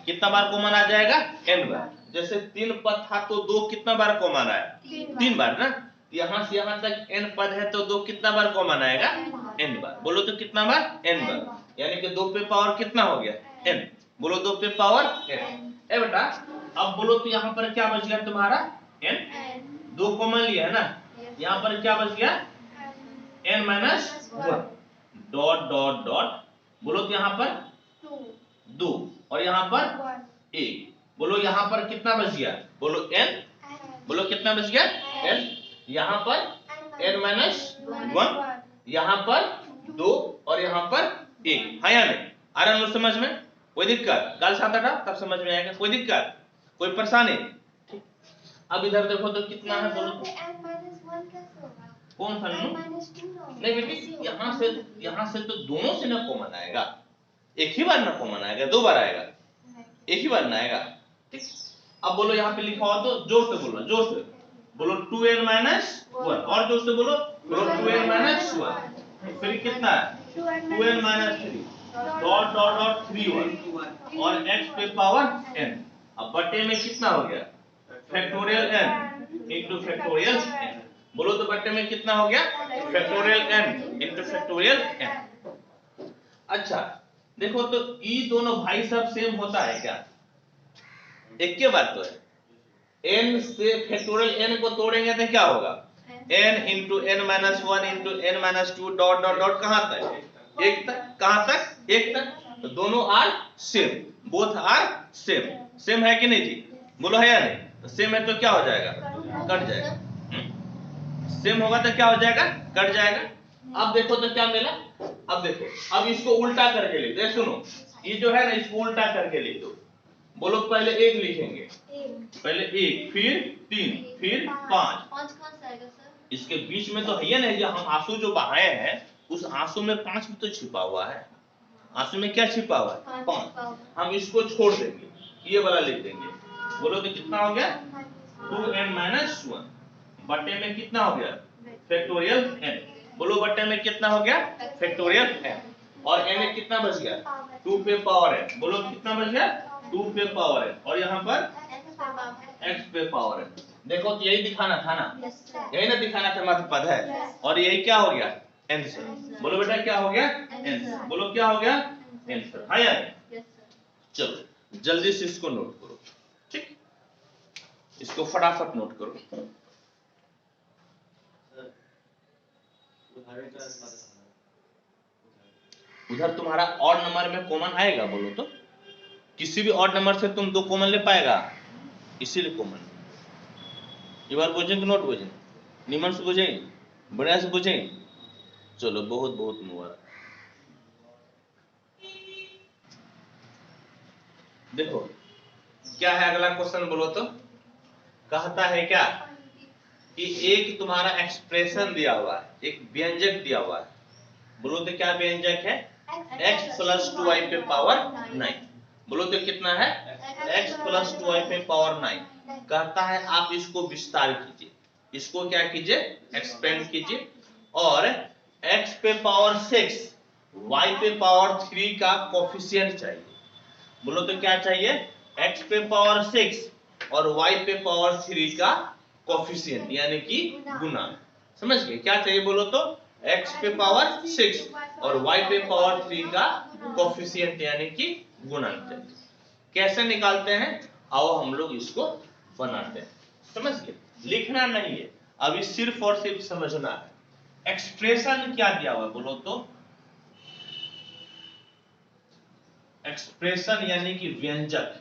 कितना बार कॉमन आ जाएगा, n बार। जैसे 3 पद था तो 2 कितना बार कॉमन आया, 3 बार ना। यहाँ से यहाँ तक n पद है तो 2 कितना बार कॉमन आएगा, n बार। बोलो तो कितना बार, n बार। यानी कि 2 पे पावर कितना हो गया, n। बोलो 2 पे पावर n। ए बेटा अब बोलो तो यहाँ पर क्या बच गया तुम्हारा, n। 2 कॉमन लिया है ना, यहाँ पर क्या बच गया, n minus 1 dot dot dot. बोलो तो यहाँ पर 2 और यहाँ पर 1। बोलो यहाँ पर कितना बच गया, बोलो n। बोलो कितना बच गया, n। यहाँ पर n माइनस 1, यहाँ पर 2 और यहाँ पर 1। हाँ या नहीं, आ रहा है समझ में, कोई दिक्कत, कल साथ था तब समझ में आएगा, कोई दिक्कत, कोई परेशानी। अब इधर देखो तो कितना है, बोलो कौन सा नहीं बेटी, यहाँ से तो दोनों से ना कॉमन आएगा, एक ही बार ना कॉमन आएगा, 2 बार आएगा, एक ही बार ना आएगा। ठीक, अब बोलो यहाँ पे लिखा हो तो जोर से बोलो, जोर से बोलो 2n माइनस 1, और जोर से बोलो 2n माइनस 1। फिर कितना है 2n minus 3 dot dot dot 3 1 और x पे पावर n। अब बटे में कितना हो गया, factorial n into factorial n। बोलो तो बटे में कितना हो गया, factorial n into factorial n। अच्छा देखो तो ये दोनों भाई सब सेम होता है क्या, एक के बात तो है। n से फैक्टोरियल n को तोड़ेंगे तो क्या होगा, n into n minus 1 into n minus 2 dot dot dot कहां तक, एक तक। कहां तक, एक तक। तो दोनों are same, both are same. Same है कि नहीं जी, बोलो है या नहीं। तो सेम है तो क्या हो जाएगा, कट जाएगा। सेम होगा तो क्या हो जाएगा, कट जाएगा। अब देखो तो क्या मिला, अब देखो अब इसको उल्टा करके लिख दो। सुनो ये जो है ना, इसको उल्टा करके लिख दो। बोलो पहले 1 लिखेंगे, पहले 1 फिर 3 फिर 5। इसके बीच में तो है ना, जो हम आंसू जो बहाए हैं उस आंसू में 5 भी तो छिपा हुआ है। आंसू में क्या छिपा हुआ है, 5। हम इसको छोड़ देंगे, ये वाला लिख देंगे। बोलो तो कितना हो गया 2n माइनस 1 बटे में कितना हो गया, फैक्टोरियल n। बोलो बटे में कितना हो गया, फैक्टोरियल n। और n कितना बच गया, 2 पे पावर n। बोलो कितना बच गया, 2 पे पावर n। और यहाँ पर x पे पावर n। देखो तो यही दिखाना था ना, यही ना दिखाना था, मध्य पद है। और यही क्या हो गया, आंसर। बोलो बेटा क्या हो गया, आंसर। बोलो क्या हो गया, आंसर। हाँ यार चलो जल्दी से इसको नोट करो, ठीक, इसको फटाफट नोट करो। उधर तुम्हारा ऑड नंबर में कॉमन आएगा, बोलो तो किसी भी ऑड नंबर से तुम 2 कॉमन ले पाएगा, इसीलिए कॉमन। ये बार बुझेंगे नोट बुझेंगे, निमन से बुझेंगे, बढ़िया से बुझेंगे। चलो बहुत बहुत मुबारक। देखो क्या है अगला क्वेश्चन, बोलो तो कहता है क्या कि एक तुम्हारा एक्सप्रेशन दिया हुआ है, एक व्यंजक दिया हुआ है। बोलो तो क्या व्यंजक है, x प्लस 2y पे पावर 9। बोलो तो कितना है, x प्लस 2y पे पावर 9। कहता है आप इसको विस्तार कीजिए, इसको क्या कीजिए, एक्सपेंड कीजिए। और x पे पावर 6 y पे पावर 3 का कोफिशिएंट चाहिए। बोलो तो क्या चाहिए, x पे पावर 6 और y पे पावर 3 का कोफिशिएंट यानी कि गुणा। समझ गए क्या चाहिए, बोलो तो x पे पावर 6 और y पे पावर 3 का कोफिशिएंट यानी कि गुणन चाहिए। कैसे निकालते हैं, आओ हम लोग इसको बनाते हैं। समझ गए, लिखना नहीं है अभी, सिर्फ और सिर्फ समझना है। एक्सप्रेशन क्या दिया हुआ है, बोलो तो एक्सप्रेशन यानी कि व्यंजक।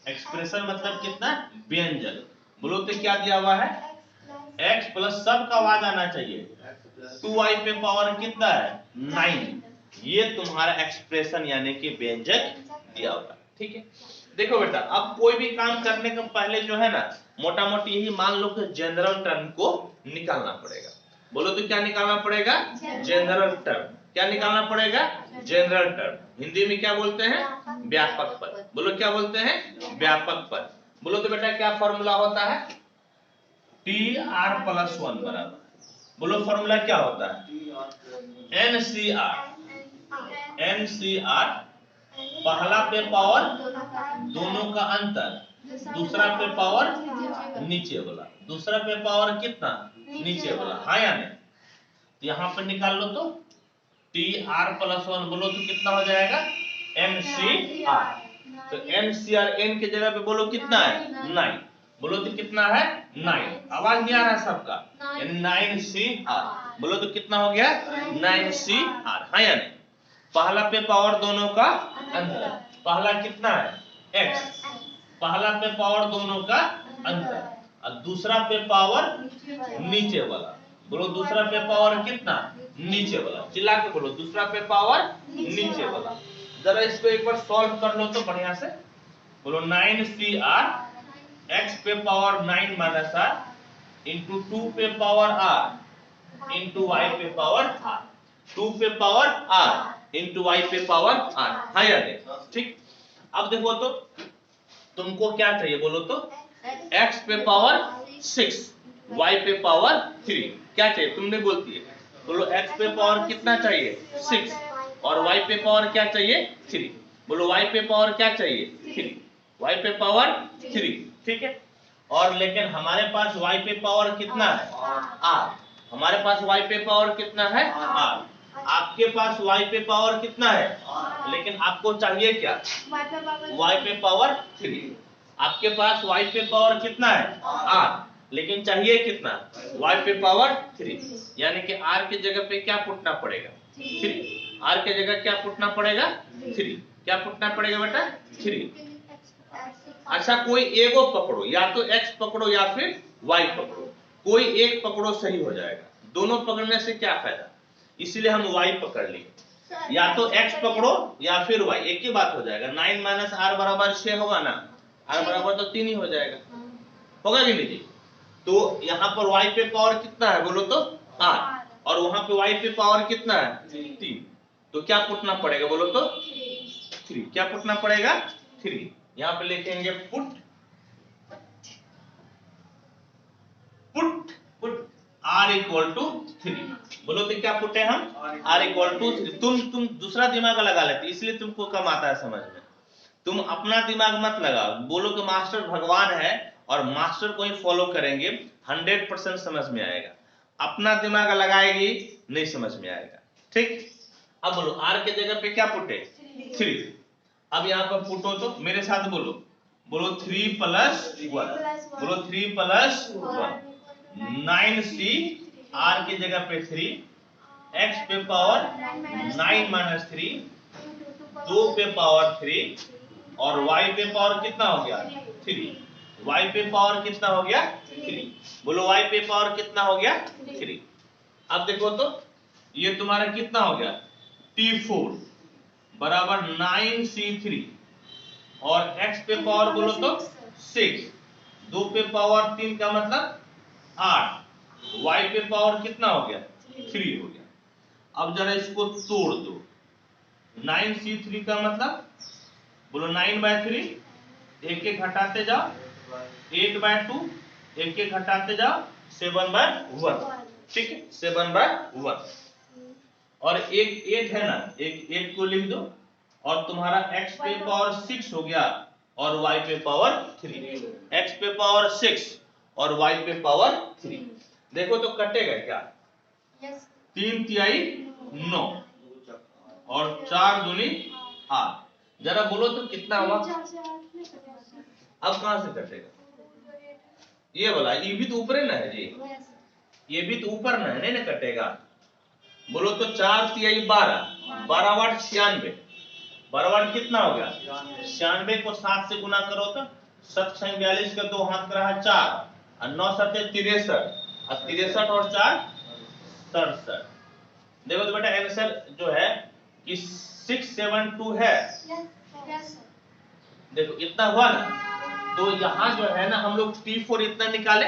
एक्सप्रेशन मतलब कितना, व्यंजक। बोलो तो क्या दिया हुआ है, x प्लस सब का आवाज आना चाहिए 2y पे पावर कितना है 9 ये तुम्हारा एक्सप्रेशन यानी कि व्यंजक दिया होगा। ठीक है, देखो बेटा, अब कोई भी काम करने के पहले जो है ना, मोटा मोटी यही मान लो कि जनरल टर्म को निकालना पड़ेगा। बोलो तो क्या निकालना पड़ेगा? General term. क्या निकालना पड़ेगा? General term. हिंदी में क्या बोलते हैं? व्यापक पद। बोलो क्या बोलते हैं? व्यापक पद। बोलो तो बेटा क्या फॉर्मूला होता है? TR+1 बराबर, बोलो फॉर्मूला क्या होता है? NCR पहला पे पावर दोनों का अंतर, दूसरा पे पावर नीचे वाला। दूसरा पे पावर कितना? नीचे वाला। हाँ या नहीं? यहाँ पे निकाल लो तो TR+1, बोलो तो कितना हो जाएगा? NCR। तो NCR n के जगह पे बोलो कितना है? 9। बोलो तो कितना है? 9। आवाज नहीं आ रहा है सबका? 9CR। बोलो तो कितना हो गया? 9CR। हाँ या नहीं? पहला पे पावर दोनों का अंतर, पहला कितना है? x। पहला पे पावर दोनों का अंतर और दूसरा पे पावर नीचे वाला। बोलो दूसरा पे पावर कितना? नीचे वाला। चिल्ला के बोलो, दूसरा पे पावर नीचे वाला। जरा इसको एक बार सॉल्व कर लो तो बढ़िया से। बोलो 9CR x पे पावर 9 माइनस r इंटू 2 पे पावर r इंटू y पे पावर r। 2 पे पावर r इंटू y पे पावर r। हाँ या नहीं? ठीक, अब देखो तो तुमको क्या चाहिए? बोलो तो x पे पावर 6 y पे पावर 3। क्या चाहिए? तुमने बोलती है। बोलो x पे पावर कितना चाहिए? 6 और y पे पावर क्या चाहिए? 3। बोलो y पे पावर क्या चाहिए? 3। y पे पावर 3। ठीक है, और लेकिन हमारे पास y पे पावर कितना है? r। हमारे पास y पे पावर कितना है? r। आपके पास y पे पावर कितना है? लेकिन आपको चाहिए क्या? y पे पावर 3। आपके पास y पे पावर कितना है? r। लेकिन चाहिए कितना? y पे पावर 3। यानी कि r की जगह पे क्या पुटना पड़ेगा? 3। r के जगह क्या पुटना पड़ेगा? 3। क्या पुटना पड़ेगा बेटा? 3। अच्छा, कोई एगो पकड़ो, या तो x पकड़ो या फिर y पकड़ो। कोई एक पकड़ो, सही हो जाएगा। दोनों पकड़ने से क्या फायदा? इसलिए हम y पकड़ लिए। या तो x पकड़ो या फिर y, एक ही बात हो जाएगा। 9 माइनस r बराबर 6 होगा ना? r बराबर तो 3 ही हो जाएगा, होगा कि नहीं जी? तो यहाँ पर y पे पावर कितना है? बोलो तो r। और वहां पे y पे पावर कितना है? 3। तो क्या पुटना पड़ेगा? बोलो तो 3। क्या पुटना पड़ेगा? 3। यहाँ पे लिखेंगे पुट r इक्वल टू 3। बोलो तो क्या पुटे हम? r equal to 3। तुम दूसरा दिमाग लगा लेते, इसलिए तुमको कम आता है समझ में। तुम अपना दिमाग मत लगाओ। बोलो कि मास्टर भगवान है और मास्टर को ही फॉलो करेंगे, 100% समझ में आएगा। अपना दिमाग लगाएगी नहीं समझ में आएगा। ठीक, अब बोलो r के जगह पे क्या पुटे? 3। अब यहाँ पर पुटो तो मेरे साथ बोलो, बोलो 3 प्लस 1। बोलो 3 प्लस 1। 9c r की जगह पे 3, x पे पावर 9 माइनस 3, 2 पे पावर 3 और y पे पावर कितना हो गया? 3। y पे पावर कितना हो गया? 3। बोलो y पे पावर कितना हो गया? 3। अब देखो तो ये तुम्हारा कितना हो गया? T4 बराबर 9c3 और x पे पावर बोलो तो 6, 2 पे पावर 3 का मतलब 8, y पे पावर कितना हो गया? 3 हो गया। अब जरा इसको तोड़ दो। 9c3 का मतलब बोलो 9/3, एक एक घटाते जाओ, 8/2, एक एक घटाते जाओ, 7/1। ठीक है, 7/1। और एक 8 है ना, एक 8 को लिख दो और तुम्हारा x पे पावर 6 हो गया और y पे पावर 3। x पे पावर 6 और y पे पावर 3। देखो तो कटेगा क्या? 3 तिहाई 9 और 4 दूनी 8। जरा बोलो तो कितना हुआ? अब कहां से कटेगा? ये वाला, ये भी तो ऊपर है ना है जी, ये भी तो ऊपर ना है, नहीं ना कटेगा। बोलो तो 4 तिहाई 12, 12 वाट 96। 12 वाट कितना हो गया? 96 को 7 से गुना करो तो 7 6 42 का 2 हाथ का रहा 4 और 9 7 63 और 63 और 4 67। देखो तो बेटा आंसर जो है कि 672 है। Yes, sir. देखो इतना हुआ ना, तो यहाँ जो है ना हम लोग T4 इतना निकाले,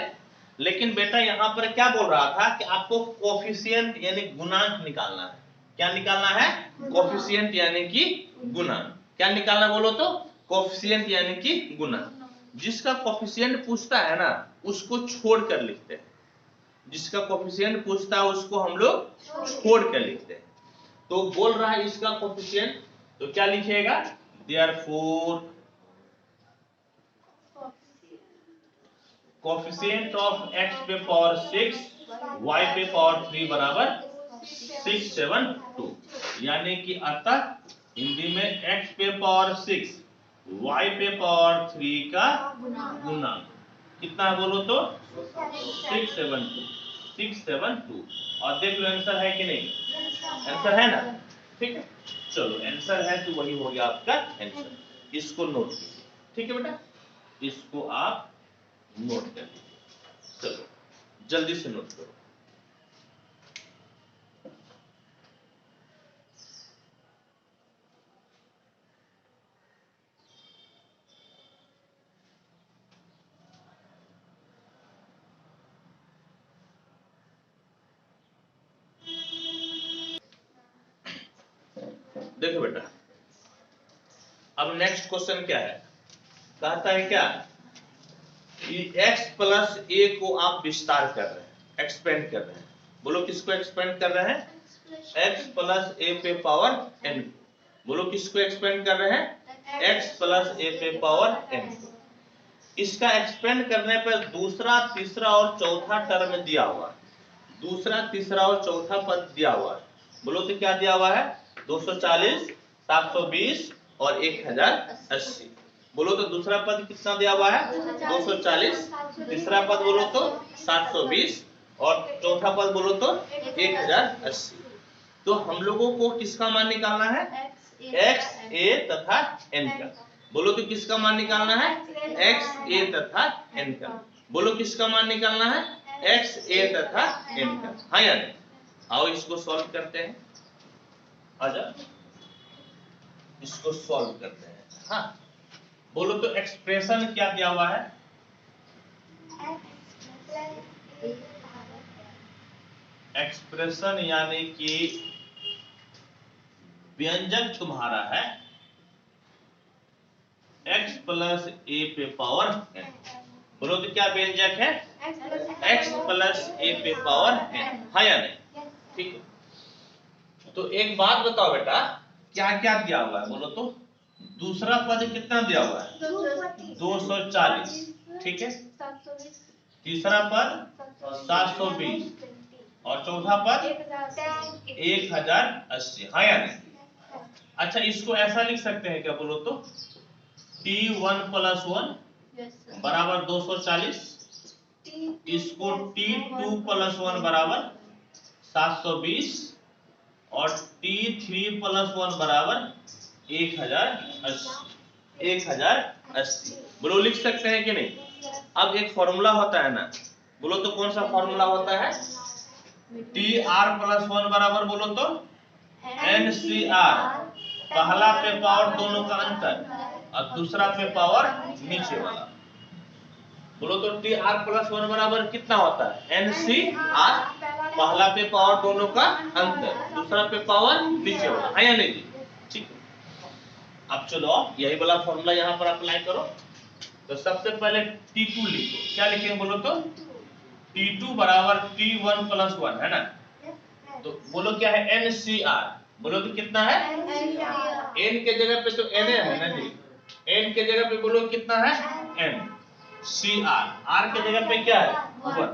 लेकिन बेटा यहाँ पर क्या बोल रहा था कि आपको कोफिशिएंट यानी गुणांक निकालना है। क्या निकालना है? कोफिशिएंट यानी कि गुणांक। क्या निकालना बोलो तो? कोफिशिएंट यानी कि गुणांक। जिसका कोफिशिएंट पूछता है ना उसको छोड़ कर लिखते हैं। जिसका कोफिशिएंट पूछता है उसको हम लोग छोड़ कर लिखते हैं। तो बोल रहा है इसका कोफिशिएंट, तो क्या लिखिएगा? देयरफॉर कोफिशिएंट ऑफ x पे पावर 6 y पे पावर 3 बराबर 672, यानी कि अतः हिंदी में x पे पावर 6 y पे पावर 3 का गुणांक कितना बोलो तो? 672। और देख लो आंसर है कि नहीं? आंसर है ना? ठीक है, चलो आंसर है तो वही हो गया आपका आंसर। इसको नोट कीजिए, ठीक है बेटा, इसको आप नोट कर लीजिए। चलो जल्दी से नोट करो। देखो बेटा, अब नेक्स्ट क्वेश्चन क्या है? कहता है क्या कि x प्लस a को आप विस्तार कर रहे हैं, एक्सपेंड कर रहे हैं। बोलो किसको एक्सपेंड कर रहे हैं? x प्लस a पे पावर n। बोलो किसको एक्सपेंड कर रहे हैं? x प्लस a पे पावर n। इसका एक्सपेंड करने पर दूसरा, तीसरा और चौथा टर्म दिया हुआ है। दूसरा, तीसरा और चौथा पद दिया हुआ है। बोलो तो क्या दिया हुआ है? 240, 720 और 1080। बोलो तो दूसरा पद कितना दिया हुआ है? 240। तीसरा पद बोलो तो 720 और चौथा पद बोलो तो 1080। तो हम लोगों को किसका मान निकालना है? x, a तथा n का। बोलो तो किसका मान निकालना है? x, a तथा n का। बोलो किसका मान निकालना है? x, a तथा n का। हाँ या नहीं? आओ इसको सॉल्व करते हैं। आजा इसको सॉल्व करते हैं। हाँ, बोलो तो एक्सप्रेशन क्या दिया हुआ है? एक्सप्रेशन यानी कि व्यंजक तुम्हारा है x प्लस a पे पावर n। बोलो तो क्या व्यंजक है? x प्लस a पे पावर n। हाँ या नहीं? ठीक है, तो एक बात बताओ बेटा, क्या क्या दिया हुआ है? बोलो तो दूसरा पद कितना दिया हुआ है? 240, ठीक है। तीसरा पद 720 और चौथा पद 1080। हाँ या नहीं? अच्छा, इसको ऐसा लिख सकते हैं क्या? बोलो तो T1 प्लस 1 बराबर 240, इसको T2 प्लस 1 बराबर 720 और T3 प्लस 1 बराबर 1080। बोलो लिख सकते हैं कि नहीं? अब एक फॉर्मूला होता है ना, बोलो तो कौन सा फॉर्मूला होता है? TR प्लस 1 बराबर बोलो तो NCR, पहला पे पावर दोनों का अंतर और दूसरा पे पावर नीचे वाला। बोलो तो TR प्लस 1 बराबर कितना होता है? NCR, पहला पे पावर दोनों का अंतर, दूसरा पे पावर नीचे वाला। है या नहीं जी? ठीक है, अब चलो यही वाला फॉर्मूला यहाँ पर अप्लाई करो। तो सबसे पहले T2 लिखो। क्या लिखेंगे बोलो तो? T2 बराबर T1 प्लस 1 है ना। तो बोलो क्या है? NCR। बोलो तो कितना है? n के जगह पे तो n है ना जी। n के जगह पे बोलो कितना है? n। CR, r के जगह पे क्या है? 1।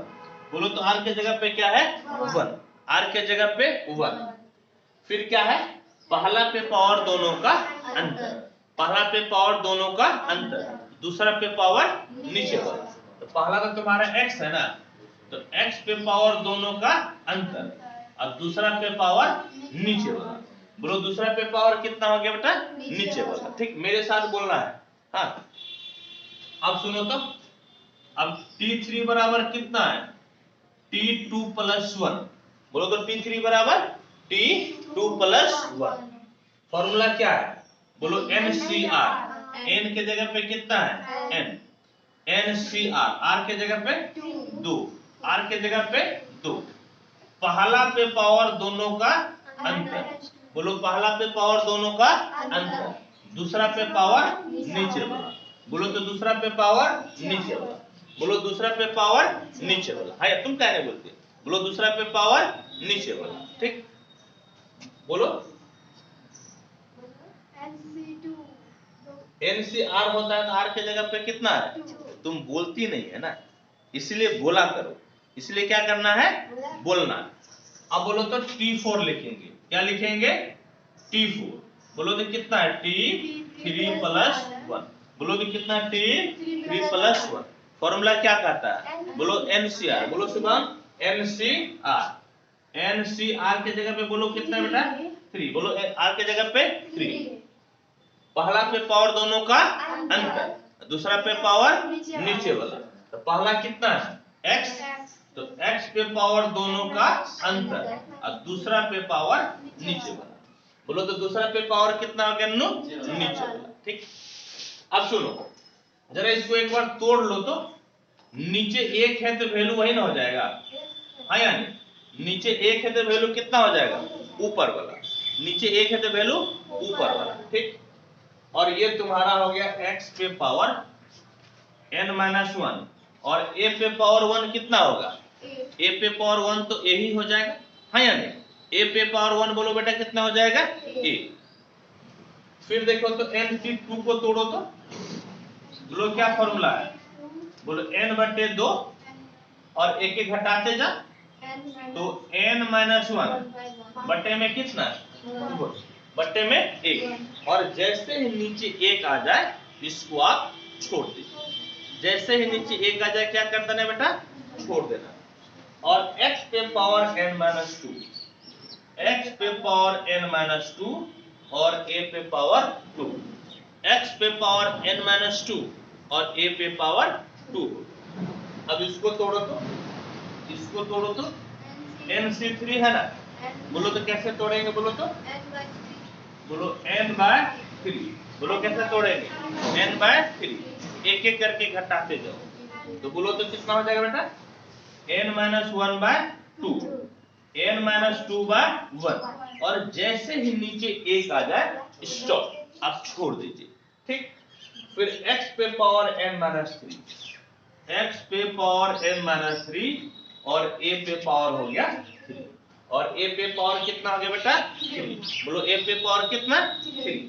बोलो तो r के जगह पे क्या है? 1। r के जगह पे 1। फिर क्या है? पहला पे पावर दोनों का अंतर। पहला पे पावर दोनों का अंतर, दूसरा पे पावर नीचे वाला। तो पहला तो तुम्हारा x है ना, तो x पे पावर दोनों का अंतर और दूसरा पे पावर नीचे वाला। बोलो दूसरा पे पावर कितना हो गया बेटा? नीचे वाला। ठीक, मेरे साथ बोलना है। हाँ, अब सुनो तो, अब T3 बराबर कितना है? T2 plus 1। बोलो तो T3 बराबर T2 प्लस 1। फॉर्मूला क्या है बोलो NCR। n के जगह पे कितना है n, NCR r के जगह पे 2, r के जगह पे 2। पहला पे पावर दोनों का अंतर, बोलो पहला पे पावर दोनों का अंतर, दूसरा पे पावर नीचे वाला, बोलो तो दूसरा पे पावर नीचे वाला, बोलो दूसरा पे पावर नीचे वाला है। तुम क्या नहीं बोलते, बोलो दूसरा पे पावर नीचे वाला। ठीक, बोलो NCR होता है तो r के जगह पे कितना है, तुम बोलती नहीं है ना, इसलिए बोला करो, इसलिए क्या करना है बोलना। अब बोलो तो T4 लिखेंगे, क्या लिखेंगे T4, बोलो तो कितना है T3 प्लस 1, बोलो तो कितना T3 प्लस 1। फॉर्मूला क्या कहता है बोलो NCR, बोलो शुभम NCR, NCR के जगह पे बोलो कितना बेटा 3, बोलो R के जगह पे 3। पहला पे पावर दोनों का अंतर, दूसरा पे पावर नीचे वाला, तो पहला कितना है x, तो x पे पावर दोनों का अंतर और दूसरा पे पावर नीचे वाला, बोलो तो दूसरा पे पावर कितना हो गया नीचे वाला। ठीक, अब सुनो जरा इसको एक बार तोड़ लो तो नीचे एक है तो वैल्यू वही ना हो जाएगा, हाँ या नहीं, नीचे एक है तो वैल्यू कितना हो जाएगा ऊपर वाला, नीचे एक है तो वैल्यू ऊपर वाला। ठीक, और ये तुम्हारा हो गया x पे पावर n-1 और a पे पावर 1 कितना होगा, a पे पावर 1 तो a ही हो जाएगा, हाँ या नहीं, a पे पावर 1 बोलो बेटा कितना हो जाएगा a। फिर देखो तो NC2 को तोड़ो तो बोलो क्या फॉर्मूला है, बोलो n/2 और एक एक घटाते जा, तो n-1 बटे में कितना बटे में 1, और जैसे ही नीचे 1 आ जाए इसको आप छोड़ दीजिए, जैसे ही नीचे 1 आ जाए क्या कर देना बेटा छोड़ देना। और x पे पावर n-2, x पे पावर n-2 और a पे पावर 2, x पे पावर n-2 और a पे पावर 2। अब इसको तोड़ो तो, इसको तोड़ो तो NC3 है ना, बोलो तो कैसे तोड़ेंगे, बोलो तो बोलो n/3, बोलो कैसे तोड़ेंगे n/3, एक एक करके घटाते जाओ, तो बोलो तो कितना हो जाएगा बेटा n-1/2, n-2/1, और जैसे ही नीचे 1 आ जाए स्टॉप आप छोड़ दीजिए। ठीक, फिर x पे पावर n-3, x पे पावर n-3 और a पे पावर हो गया 3, और a पे पावर कितना हो गया बेटा 3, बोलो a पे पावर कितना 3,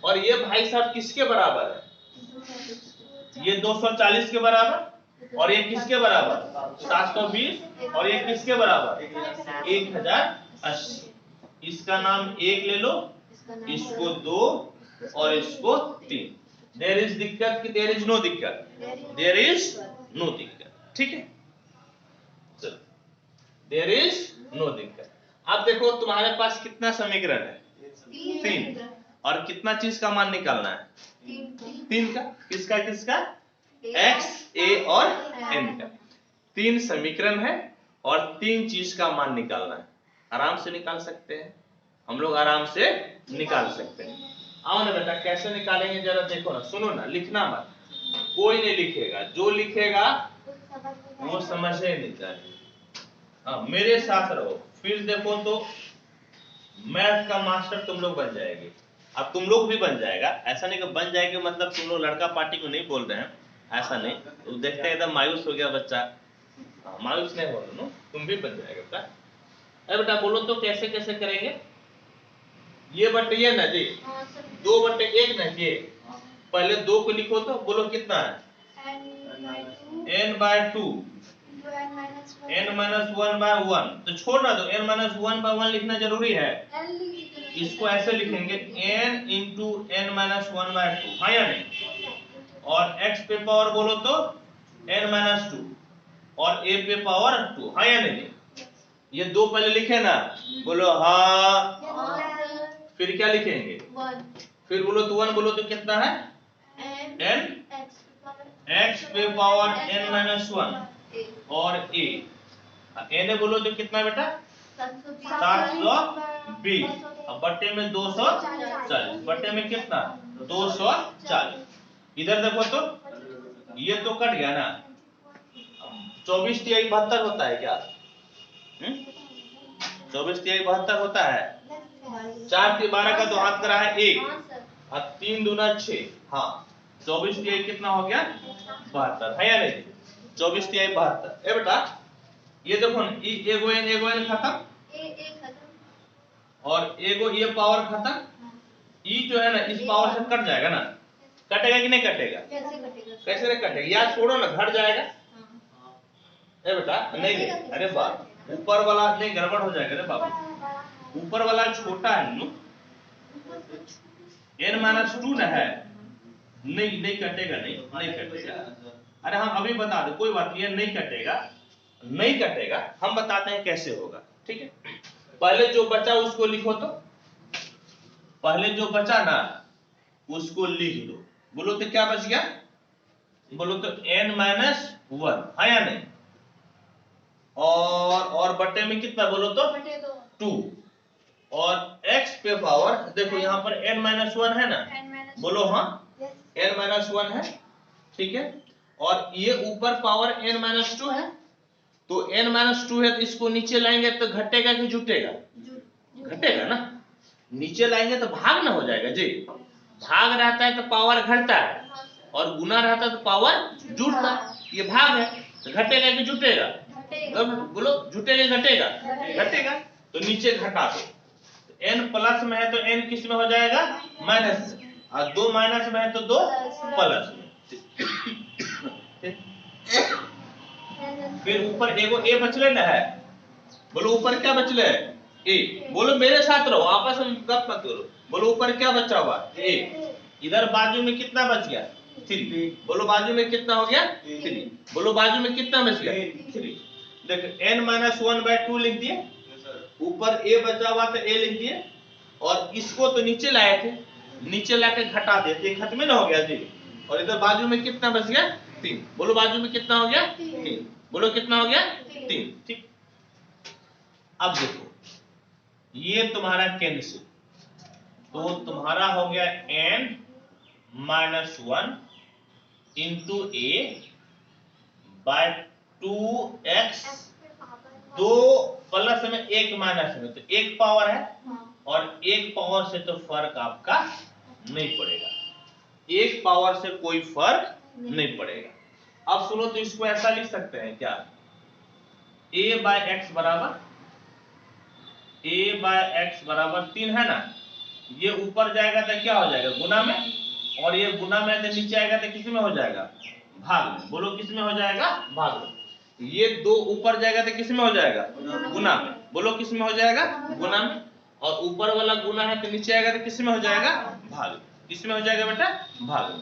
और ये भाई साहब किसके बराबर है, ये 240 के बराबर, और ये किसके बराबर 720, और ये किसके बराबर 1080। इसका नाम 1 ले लो, इसको 2 और इसको 3। देयर इज दिक्कत कि देयर इज नो दिक्कत, देयर इज नो दिक्कत। ठीक है, चलो देयर इज नो दिक्कत। अब देखो तुम्हारे पास कितना समीकरण है 3, और कितना चीज का मान निकालना है 3 का, किसका किसका x a और n का। 3 समीकरण है और 3 चीज का मान निकालना है, आराम से निकाल सकते हैं हम लोग, आराम से निकाल सकते हैं। आओ ना बेटा कैसे निकालेंगे जरा देखो ना, सुनो ना, लिखना मत, कोई नहीं लिखेगा, जो लिखेगा वो समझे नहीं चाहिए, हाँ मेरे साथ रहो, फिर देखो तो मैथ का मास्टर तुम लोग बन जाएंगे। अब तुम लोग भी बन जाएगा, ऐसा नहीं कि बन जाएंगे मतलब तुम लोग लड़का पार्टी को नहीं बोल रहे हैं, ऐसा नहीं, तो देखते हैं एकदम मायूस हो गया बच्चा, मायूस नहीं हो रहा, तुम भी बन जाएगा बेटा। अरे बेटा बोलो तो कैसे कैसे करेंगे, ये बटे ये ना जी 2/1 ना जी, पहले 2 को लिखो तो बोलो कितना है n/2 n-1/1, तो छोड़ना दो, n-1/1 लिखना जरूरी है, इसको ऐसे लिखेंगे n into n-1/2, हाँ या नहीं, और x पे पावर बोलो तो n-2 और a पे पावर 2, हाँ या नहीं, ये 2 पहले लिखे ना, बोलो हाँ, फिर क्या लिखेंगे फिर बोलो तो 1 बोलो तो कितना है n x पे पावर n-1 और a, n बोलो तो कितना बेटा 720, अब बट्टे में 240, बट्टे में कितना 240। इधर देखो तो ये तो कट गया ना, 24 तिहाई 72 होता है क्या? 24 तिहाई 72 होता है। 4 के 12 का तो हाथ करा है 1 और 3 दूना 6। हाँ 24 तिहाई कितना हो गया 72 है या नहीं? 24 तिहाई 72। ए बेटा ये देखो न, एगो एन खत्म और एगो ये पावर खत्म। ई जो है ना इस पावर से कट जाएगा ना, कटेगा कि नहीं कटेगा? कैसे नहीं कटेगा? याद छोड़ो ना, घट जाएगा। ए बेटा नहीं, अरे बाप ऊपर वाला नहीं, गड़बड़ हो जाएगा रे बाबू। ऊपर वाला छोटा है नु, n-2 ना है, नहीं कटेगा, नहीं कटेगा। अरे हम अभी बता दे, कोई बात नहीं, नहीं कटेगा। हम बताते हैं कैसे होगा, ठीक है। पहले जो बचा उसको लिखो तो, पहले जो बचा ना उसको लिख दो। बोलो तो क्या बच गया? बोलो तो n-1 है या नहीं? और बट्टे में कितना बोलो तो 2 और x पे पावर देखो यहाँ पर n-1 है ना, बोलो हाँ n-1 है, ठीक है। और ये ऊपर पावर n-2 है, तो n-2 है तो इसको नीचे लाएंगे तो घटेगा कि जुटेगा? घटेगा ना। नीचे लाएंगे तो भाग ना हो जाएगा जी। भाग रहता है तो पावर घटता है और गुना रहता है तो पावर जुड़ता है। ये भाग है तो घटेगा कि जुटेगा? बोलो जुटेगा घटेगा? घटेगा। तो नीचे घटा दो, n प्लस में है तो n किस में हो जाएगा? माइनस में, और 2 माइनस में है तो 2 प्लस में। फिर ऊपर एगो a बचले ना है, बोलो ऊपर क्या बचले है? a। बोलो मेरे साथ रहो, आपस में गप मत करो। बोलो ऊपर क्या बचा हुआ? a। इधर बाजू में कितना बच गया? 3। बोलो बाजू में कितना हो गया? 3। बोलो बाजू में कितना बच गया? 3। देखो n-1/2 लिख दिए, ऊपर a बचा हुआ तो a लिख दिए, और इसको तो नीचे लाए थे, नीचे लाके घटा दिए, खत्म ना हो गया जी। और इधर बाजू में कितना बच गया? 3। बोलो बाजू में कितना हो गया? 3। बोलो कितना हो गया? 3। ठीक। अब देखो ये तुम्हारा कैंसिल, तो तुम्हारा हो गया n-1 into a bye 2x, 2 plus में 1 माइनस में, तो 1 पावर है और 1 पावर से तो फर्क आपका नहीं पड़ेगा, 1 पावर से कोई फर्क नहीं पड़ेगा। अब सुनो तो इसको ऐसा लिख सकते हैं क्या? a बाय x बराबर 3 है ना, ये ऊपर जाएगा तो क्या हो जाएगा? गुना में, और ये गुना में तो नीचे आएगा तो किस में हो जाएगा? भाग में। बोलो किस में हो जाएगा? भाग में। ये 2 ऊपर जाएगा तो किस में हो जाएगा? गुना में। बोलो किस में हो जाएगा? गुना में। और ऊपर वाला गुना है तो नीचे आएगा तो किस में हो जाएगा? भाग में। किस में हो जाएगा बेटा? भाग में।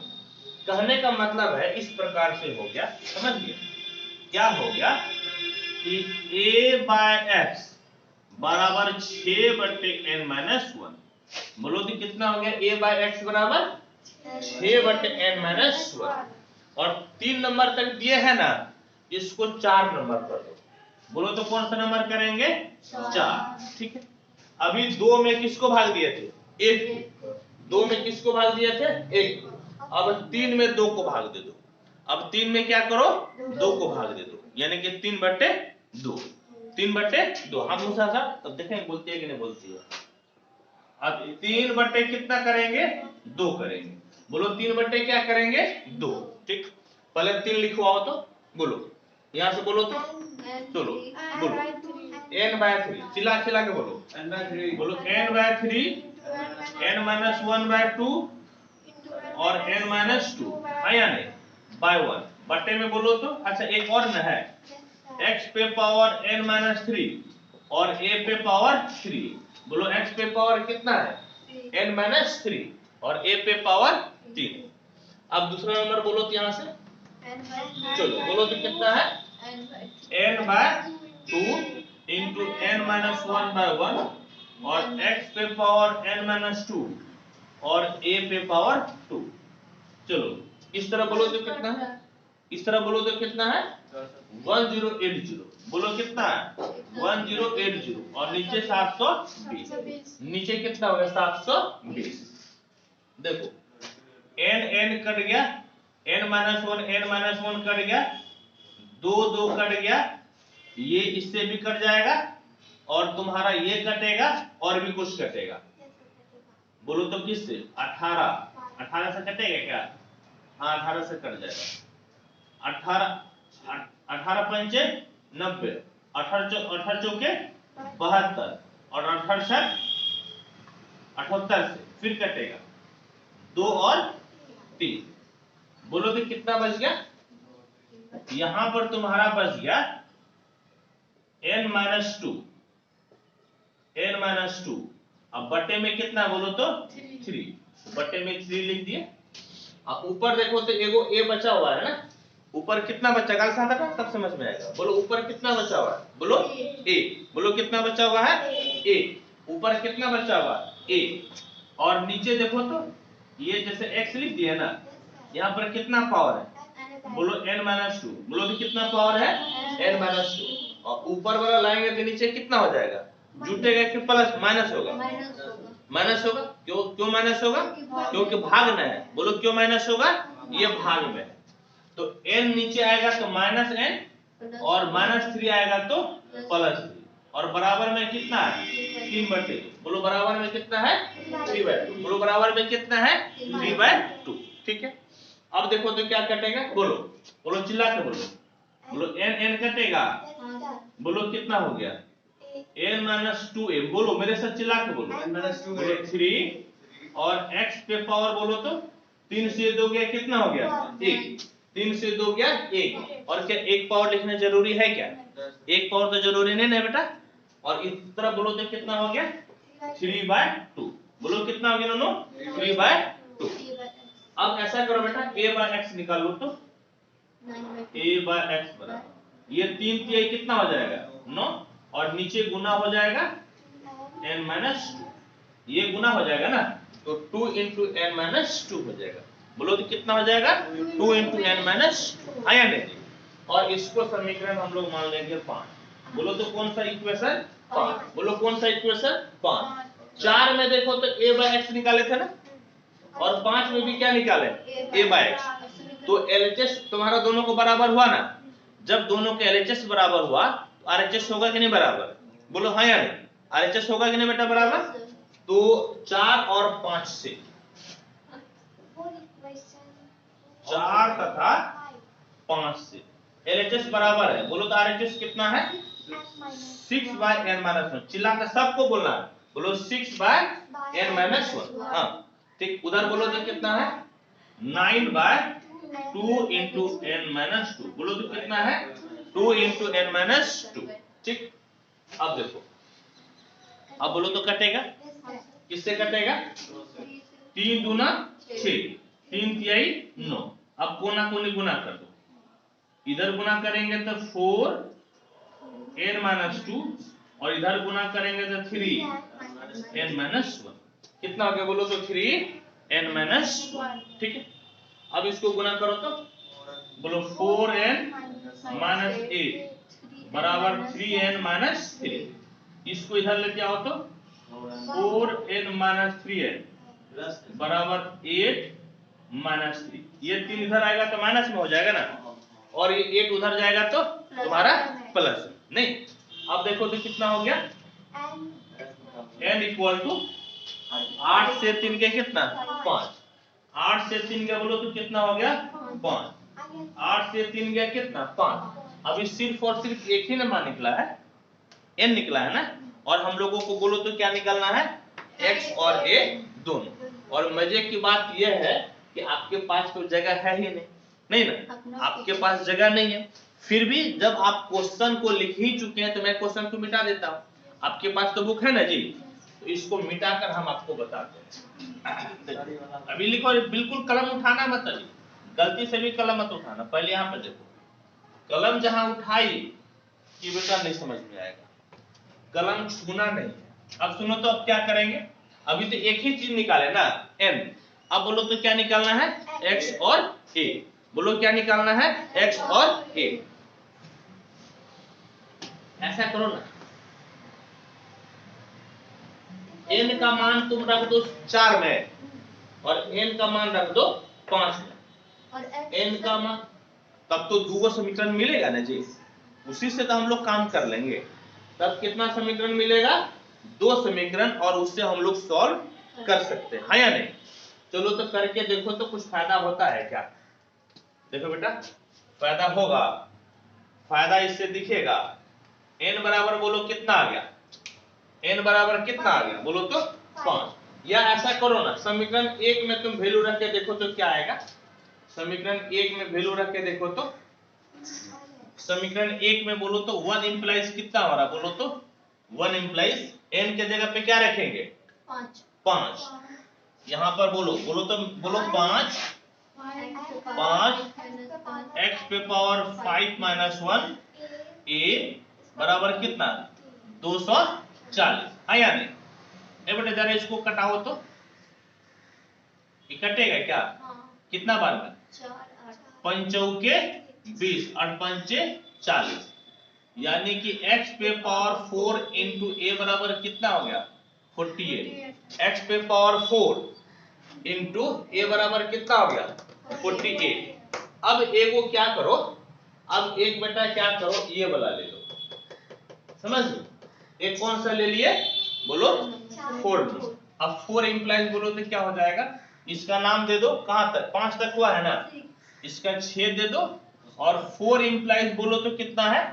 कहने का मतलब है इस प्रकार से हो गया, समझ गए? क्या हो गया कि a बाय x बराबर 6/n-1। बोलो तो कितना हो गया? a बाय x बराबर 6/n-1। और 3 नंबर तक दिए है ना, इसको 4 नंबर कर दो। बोलो तो कौन सा नंबर करेंगे? 4। ठीक है। अभी 2 में किसको भाग दिए थे? 1। 2 में किसको भाग दिए थे? 1। अब 3 में 2 को भाग दे दो। अब 3 में क्या करो? 2 को भाग दे दो, यानी कि 3/2। 3/2। हम दूसरा सा तब देखें बोलती है कि नहीं बोलती है। अब 3 कितना करेंगे? 2 करेंगे। बोलो 3 क्या करेंगे? 2। ठीक। पहले 3 लिखवाओ तो, बोलो यहां से बोलो तो, चलो बोलो n/3 चिल्ला के बोलो n/3। बोलो n/3 n-1/2 और n-2 है या नहीं? बाय 1 बट्टे में बोलो तो। अच्छा एक और न है, x पे पावर n-3 और a पे पावर 3। बोलो x पे पावर कितना है? n-3 और a पे पावर 3। अब दूसरा नंबर बोलो तो यहां से, चलो बोलो तो कितना है? n/2 इंटू n-1/1 और x पे पावर n-2 और a पे पावर 2। चलो इस तरह बोलो तो कितना है? इस तरह बोलो तो कितना है? 1080। बोलो कितना 1080 और नीचे 720। नीचे कितना होगा 720। देखो n कट गया, n-1 कट गया, 2 कट गया, ये इससे भी कट जाएगा और तुम्हारा ये कटेगा और भी कुछ कटेगा। बोलो तो किससे 18 से कटेगा क्या? हाँ 18 से कट जाएगा। 18 पंचे 90, 18 चौके 72 और 68 78 से फिर कटेगा 2 और 3। बोलो कि कितना बच गया? यहां पर तुम्हारा बच गया n-2। अब बट्टे में कितना बोलो तो 3, बट्टे में 3 लिख दिए। अब ऊपर देखो तो एगो a बचा हुआ है ना, ऊपर कितना बचा? कल साथ आता तब समझ में आएगा। बोलो ऊपर कितना बचा हुआ है? बोलो a। बोलो कितना बचा हुआ है? a। ऊपर कितना बचा हुआ है? a। और नीचे देखो तो ये जैसे x लिख दिया ना, यहाँ पर कितना पावर है? बोलो n-2। बोलो कि कितना पावर है? n-2। और ऊपर वाला लाएंगे तो नीचे कितना हो जाएगा? जुटेगा कि प्लस माइनस होगा? माइनस होगा। क्यों माइनस होगा? क्योंकि भागना है। बोलो क्यों माइनस होगा? ये भाग में है तो n नीचे आएगा तो -n और -3 आएगा तो +3 और बराबर में कितना है? 3/2। बोलो बराबर में कितना है? 3/2। बोलो बराबर में कितना है? 3/2। ठीक है। अब देखो तो क्या कटेगा? बोलो चिल्ला के बोलो n कटेगा। बोलो कितना हो गया? n-2a। बोलो मेरे साथ चिल्ला के बोलो 3 और x पे पावर बोलो तो 3 से 2 गया कितना हो गया? 1। 3 से 2 गया 1। और क्या एक पावर लिखना जरूरी है क्या? एक पावर तो जरूरी नहीं ना बेटा। और इस तरफ बोलो तो कितना हो गया? 3/2। बोलो कितना हो गया दोनों? 3/2। अब ऐसा करो बेटा a/x निकालो तो a/x बराबर ये 3 तिहाई कितना हो जाएगा? 9 और नीचे गुना हो जाएगा n-2। ये गुना हो जाएगा ना तो 2 × n-2 हो जाएगा। बोलो तो कितना हो जाएगा? 2 × n-2 आया नहीं। और इसको समीकरण हम लोग मान लेंगे 5। बोलो तो कौन सा इक्वेशन? 5। बोलो कौन सा इक्वेशन? 5। 4 में देखो तो a/x निकाले थे ना और 5 में भी क्या निकाले? a/x। तो LHS तुम्हारा दोनों को बराबर हुआ ना। जब दोनों के LHS बराबर हुआ तो RHS होगा कि नहीं बराबर? बोलो हाँ या नहीं? RHS होगा कि नहीं बेटा बराबर? तो 4 और 5 से 4 तथा 5 से LHS बराबर है। बोलो तो RHS कितना है? 6/n-1। चिल्ला कर सबको बोलना है। बोलो 6/n-1। हाँ ठीक। उधर बोलो तो कितना है? 9/2 × n-2। बोलो तो कितना है? 2 × n-2। ठीक। अब देखो अब बोलो तो कटेगा किससे कटेगा? 3 दूना 6, 3 तिहाई 9। अब कोना कोनी गुना कर दो। इधर गुना करेंगे तो 4n-2 और इधर गुना करेंगे तो 3n-1। कितना हो गया? बोलो तो 3n-1। ठीक है। अब इसको गुना करो तो बोलो 4n-8 बराबर 3n-3। इसको इधर लेके आओ तो 4n-3n बराबर 8-3। ये 3 इधर आएगा तो माइनस में हो जाएगा ना और ये 8 उधर जाएगा तो तुम्हारा प्लस नहीं। अब देखो तो कितना हो गया? n = 8 से 3 के कितना? 5। 8 से 3 गया बोलो तो कितना हो गया? 5। 8 से 3 गया कितना? 5। अभी सिर्फ और सिर्फ एक ही नंबर निकला है, n निकला है ना। और हम लोगों को बोलो तो क्या निकालना है? x और a दोनों। और मजे की बात यह है कि आपके पास कोई जगह है ही नहीं ना, आपके पास जगह नहीं है। फिर भी जब आप क्वेश्चन को लिख ही चुके हैं तो मैं क्वेश्चन को मिटा देता हूँ। आपके पास तो बुक है ना जी, तो इसको मिटाकर हम आपको बताते हैं। अभी लिखो, बिल्कुल कलम उठाना मत, अभी गलती से भी कलम मत उठाना। पहले यहाँ पर देखो, कलम जहां उठाई कि बेटा नहीं समझ में आएगा, कलम छूना नहीं है। अब सुनो तो अब क्या करेंगे? अभी तो एक ही चीज निकाले ना n। अब बोलो तो क्या निकालना है? x और a। बोलो क्या निकालना है? x और a। ऐसा करो ना, n का मान तुम रख दो 4 में और n का मान रख दो 5 में। और n का मान तब तो 2 समीकरण मिलेगा ना जी, उसी से तो हम लोग काम कर लेंगे। तब कितना समीकरण मिलेगा? 2 समीकरण, और उससे हम लोग सॉल्व कर सकते हैं, है या नहीं? चलो तो करके देखो तो कुछ फायदा होता है क्या? देखो बेटा, फायदा होगा। फायदा इससे दिखेगा। n बराबर बोलो कितना आ गया? n बराबर कितना आ गया बोलो तो 5। या ऐसा करो ना, समीकरण 1 में तुम वैल्यू रख के देखो तो क्या आएगा? समीकरण 1 में वैल्यू रख के देखो तो, समीकरण 1 में बोलो तो 1 इंप्लाइज कितना हो रहा बोलो तो? 1 इंप्लाइज n के जगह पे क्या रखेंगे? 5। यहां पर बोलो तो बोलो 5 x पे पावर 5 माइनस 1 a बराबर कितना? 240, है या नहीं? ए बेटा जरा इसको कटाओ तो, ये कटेगा क्या? कितना बार में? 5 चौके 20, 8 पंचे 40, यानी कि x पे पावर 4 इंटू a बराबर कितना हो गया? 48। x पे पावर 4 इंटू a बराबर कितना हो गया? 48। अब a को क्या करो? अब एक बेटा क्या करो, ये वाला ले लो, समझ लो। एक कौन सा ले लिए बोलो? 4। अब 4 इंप्लाइज बोलो तो क्या हो जाएगा? इसका नाम दे दो, कहां तक? 5 तक हुआ है ना, इसका 6 दे दो, और 4 इंप्लाइज बोलो तो कितना है?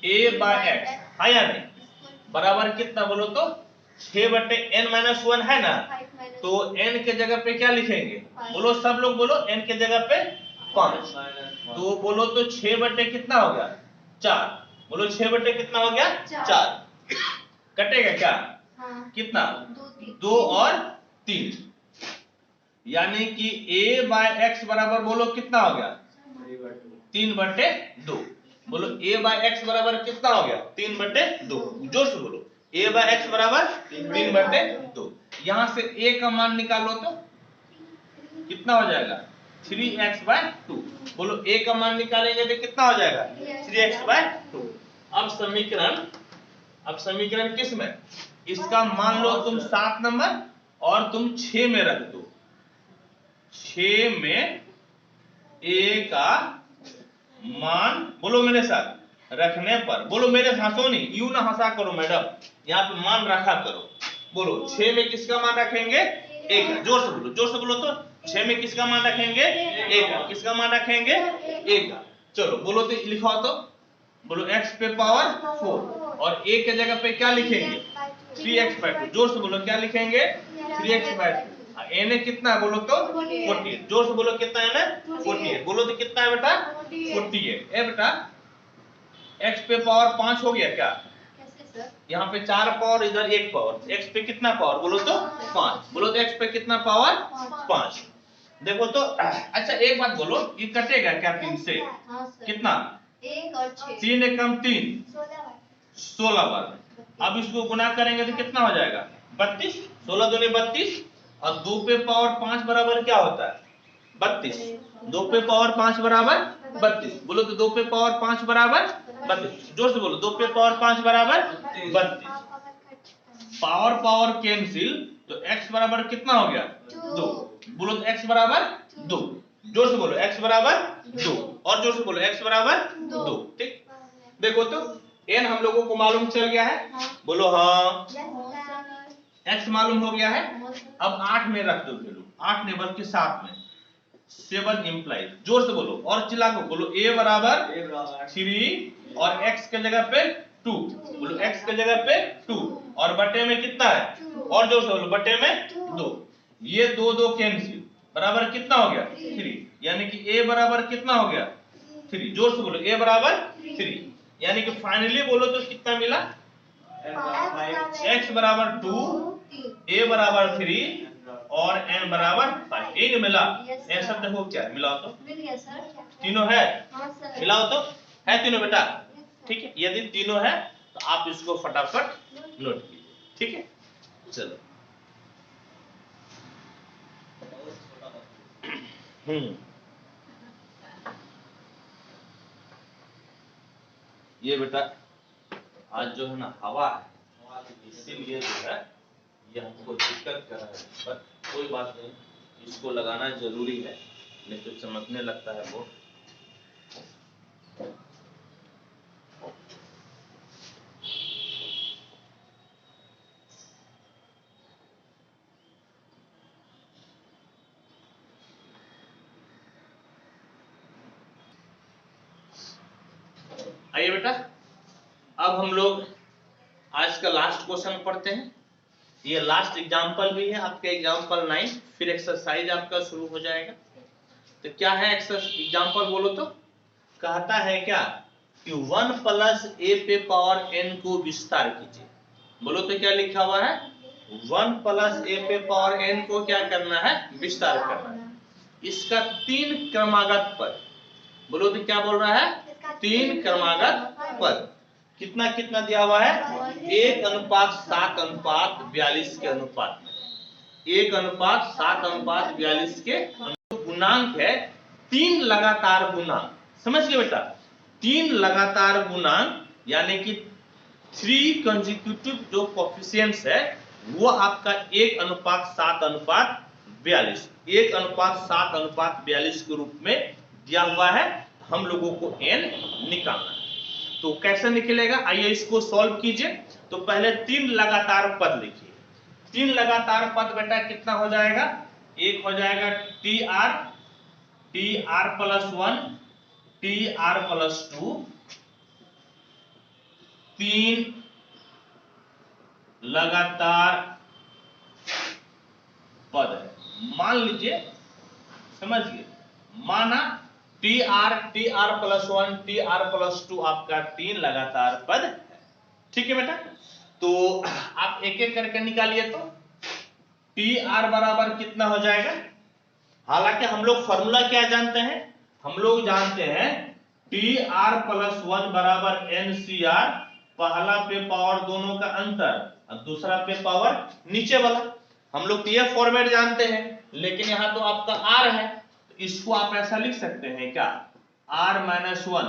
a बाय x, है या नहीं? बराबर कितना बोलो तो? 6 बटे n माइनस 1 है ना, तो n के जगह पे क्या लिखेंगे बोलो? सब लोग बोलो, n के जगह पे 5। तो बोलो तो 6 बटे कितना हो गया? 4। बोलो 6 बटे कितना हो गया? 4। कटेगा क्या? कितना? 2 और 3, यानी कि a बाय x बराबर बोलो कितना हो गया? 3 बटे 2। बोलो a बाय x बराबर कितना हो गया? 3 बटे 2। जोर से बोलो, a बाय x बराबर 3 बटे 2। यहां से a का मान निकालो तो कितना हो जाएगा? 3x bye 2। बोलो a का मान निकालेंगे तो कितना हो जाएगा? 3x bye 2। अब समीकरण किस में? इसका मान लो तुम 7 नंबर और तुम 6 में रख दो। 6 में a का मान बोलो मेरे साथ रखने पर, बोलो मेरे हंसो नहीं, यू ना हंसा करो मैडम, यहाँ पे मान रखा करो। बोलो 6 में किसका मान रखेंगे? a का। जोर से बोलो तो, 6 में किसका मान रखेंगे? a का। किसका मान रखेंगे? a का। चलो बोलो तो लिखाओ तो, बोलो x पे पावर 4 और a के जगह पे क्या लिखेंगे? 3x bye 2। जोर से बोलो क्या लिखेंगे? 3x bye 2। n कितना है बोलो तो? 48। जोर से बोलो कितना है ना? 48। बोलो तो कितना है बेटा? 48। ए बेटा x पे पावर 5 हो गया क्या? यहाँ पे 4 पावर, इधर 1 पावर, x पे कितना पावर बोलो तो? 5। बोलो तो x पे कितना पावर? 5। देखो तो, अच्छा एक बात बोलो, ये कटेगा क्या 3 से? कितना? 3 एकम 3, 16 बार। अब इसको गुना करेंगे तो कितना हो जाएगा? 32। 16 दूनी 32, और 2 पे पावर 5 बराबर क्या होता है? 32। 2 पे पावर 5 बराबर 32। बोलो तो 2 पे पावर 5 बराबर 32। जोर से बोलो, 2 पे पावर 5 बराबर 32। पावर कैंसिल, तो x बराबर कितना हो गया? 2। बोलो तो x बराबर 2। जोर से बोलो x बराबर 2, और जोर से बोलो x बराबर 2। ठीक, देखो तो n हम लोगों को मालूम चल गया है, बोलो हाँ। x मालूम हो गया है। अब 8 में रख दो वैल्यू, 8 नहीं बल्कि 7 में, 7 इंप्लाइज। जोर से बोलो और चिल्ला को बोलो, a बराबर 3 और x के जगह पे 2। बोलो x के जगह पे 2, और बटे में कितना है? और जोर से बोलो, बटे में 2। ये 2 2 कैंसिल, बराबर कितना हो गया? 3। यानी कि a बराबर कितना हो गया? 3। जोर से बोलो a बराबर 3। यानी कि फाइनली बोलो तो कितना मिला? x बराबर 2, a बराबर 3 और n बराबर 5। एक मिला। ये सब देखो क्या है, मिलाओ तो। तीनों है, मिलाओ तो। है तीनों बेटा? ठीक है, यदि तीनों है तो आप इसको फटाफट नोट कीजिए। ठीक है, चलो। हम्म ये बेटा आज जो है ना हवा है, इसीलिए जो है ये हमको दिक्कत कर रहा है, बट कोई बात नहीं, इसको लगाना जरूरी है, नहीं तो चमकने लगता है वो। आइए बेटा, अब हम लोग आज का लास्ट क्वेश्चन पढ़ते हैं। ये लास्ट एग्जाम्पल भी है आपके एग्जाम्पल 9, फिर एक्सरसाइज आपका शुरू हो जाएगा। तो क्या है एग्जाम्पल बोलो तो? कहता है क्या कि 1 प्लस ए पे पावर एन को विस्तार कीजिए। बोलो तो क्या लिखा हुआ है? 1 प्लस ए पे पावर एन को क्या करना है? विस्तार करना है। इसका 3 क्रमागत पद। बोलो तो क्या बोल रहा है? 3 क्रमागत पद। कितना कितना दिया हुआ है? 1:7:42 के अनुपात में। 1:7:42 के गुणांक है 3 लगातार गुणांक। समझ गए बेटा? 3 लगातार गुणांक यानी कि 3 कंसेक्यूटिव जो कोफिशिएंट्स है वो आपका 1:7:42 1:7:42 के रूप में दिया हुआ है। हम लोगों को n निकालना है। तो कैसे निकलेगा? आइए इसको सॉल्व कीजिए। तो पहले 3 लगातार पद लिखिए। 3 लगातार पद बेटा कितना हो जाएगा? एक हो जाएगा TR +1 TR +2, 3 लगातार पद है। मान लीजिए, समझिए, माना TR +1 TR +2 आपका 3 लगातार पद है। ठीक है बेटा? तो आप एक एक करके निकालिए। तो TR बराबर कितना हो जाएगा? हालांकि हम लोग फॉर्मूला क्या जानते हैं? हम लोग जानते हैं TR +1 बराबर NCR, पहला पे पावर दोनों का अंतर और दूसरा पे पावर नीचे वाला। हम लोग तो ये फॉर्मेट जानते हैं, लेकिन यहाँ तो आपका R है, तो इसको आप ऐसा लिख सकते हैं क्या? R -1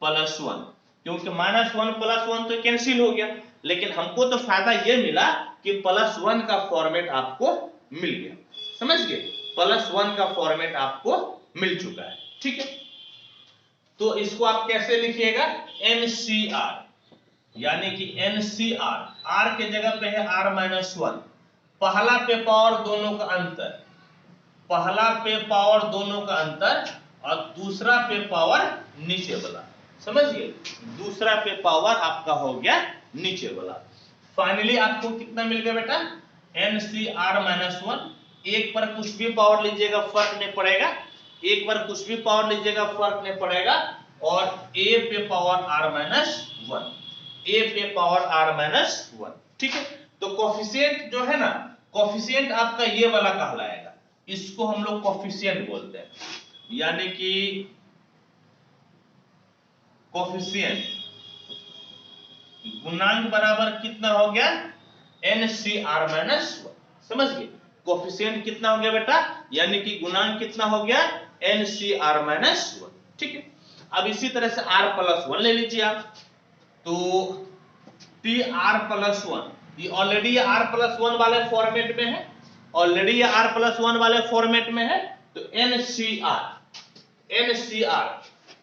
+1, क्योंकि -1 +1 तो कैंसिल हो गया, लेकिन हमको तो फायदा ये मिला कि +1 का फॉर्मेट आपको मिल गया। समझ गए? +1 का फॉर्मेट आपको मिल चुका है। ठीक है? तो इसको आप कैसे लिखिएगा? NCR, यानी कि NCR, R के जगह पे है R -1, पहला पे पावर दोनों का अंतर, पहला पे पावर दोनों का अंतर और दूसरा पे पावर नीचे वाला। समझिए? दूसरा पे पावर आपका हो गया नीचे वाला। फाइनली आपको कितना मिल गया बेटा? NCR -1। एक पर कुछ भी पावर लीजिएगा फर्क नहीं पड़ेगा, एक बार कुछ भी पावर लीजिएगा फर्क नहीं पड़ेगा, और A पे पावर R -1, A पे पावर R -1। ठीक है? तो कोफिशिएंट जो है ना, कोफिशिएंट आपका ये वाला कहलाएगा, इसको हम लोग कोफिशिएंट बोलते हैं। यानी कि कोफिशिएंट गुणांक बराबर कितना हो गया? NCR -1। समझ गए? कोफिशिएंट कितना हो गया बेटा? यानी कि गुणांक कितना हो गया? NCR -1। ठीक है? अब इसी तरह से R +1 ले लीजिए आप। तो TR +1, ये ऑलरेडी R +1 वाले फॉर्मेट में है, ऑलरेडी ये R +1 वाले फॉर्मेट में है। तो NCR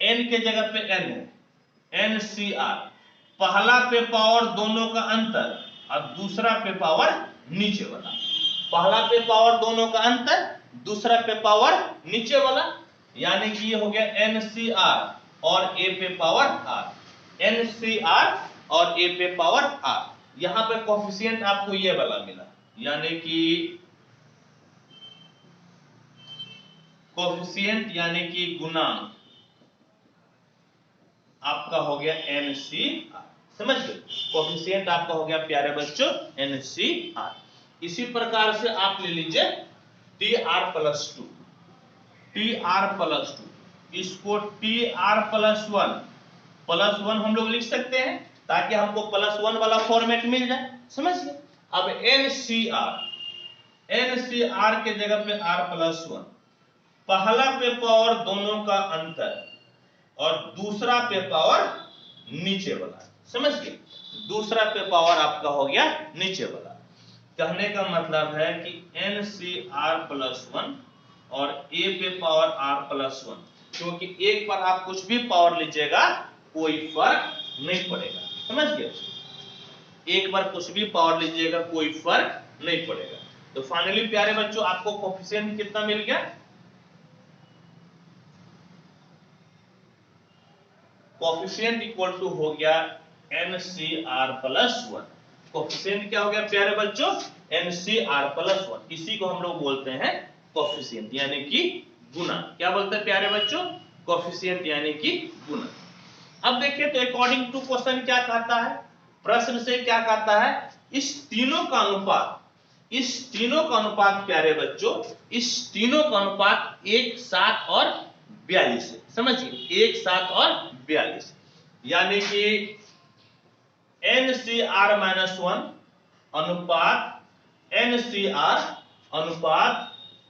N के जगह पे N है, NCR, पहला पे पावर दोनों का अंतर और दूसरा पे पावर नीचे वाला। पहला पे पावर दोनों का अंतर, दूसरा पे पावर नीचे वाला, यानी कि ये हो गया NCR और A पे पावर R, NCR और A पे पावर R। यहां पे कोफिशिएंट आपको ये वाला मिला, यानी कि कोफिशिएंट यानी कि गुणांक आपका हो गया NCR। समझ गए? कोफिशिएंट आपका हो गया प्यारे बच्चों NCR। इसी प्रकार से आप ले लीजिए TR +2, इसको TR +1 हम लोग लिख सकते हैं, ताकि हमको +1 वाला फॉर्मेट मिल जाए। समझ गए? अब NCR के जगह पे R +1, पहला पे पावर दोनों का अंतर और दूसरा पे पावर नीचे वाला, समझ गए। दूसरा पे पावर आपका हो गया नीचे वाला। कहने का मतलब है कि NCr+1 और a पे पावर r+1, क्योंकि एक पर आप कुछ भी पावर लीजिएगा कोई फर्क नहीं पड़ेगा, समझ गए। एक बार कुछ भी पावर लीजिएगा कोई फर्क नहीं पड़ेगा। तो फाइनली प्यारे बच्चों आपको कोफिशिएंट कितना मिल गया? कोफिशिएंट इक्वल टू हो गया NCr+1। कोफिशिएंट क्या हो गया प्यारे बच्चों? NCr+1। इसी को हम लोग बोलते हैं कोफिशिएंट यानी कि गुना। क्या बोलते हैं प्यारे बच्चों? कोफिशिएंट यानी कि गुना। अब देखिए तो अकॉर्डिंग टू क्वेश्चन क्या कहता है, प्रश्न से क्या कहता है, इस तीनों का अनुपात प्यारे बच्चों, इस तीनों का अनुपात 1, 7 और 42 है, समझिए 1, 7 और 42, यानी कि NCr-1 अनुपात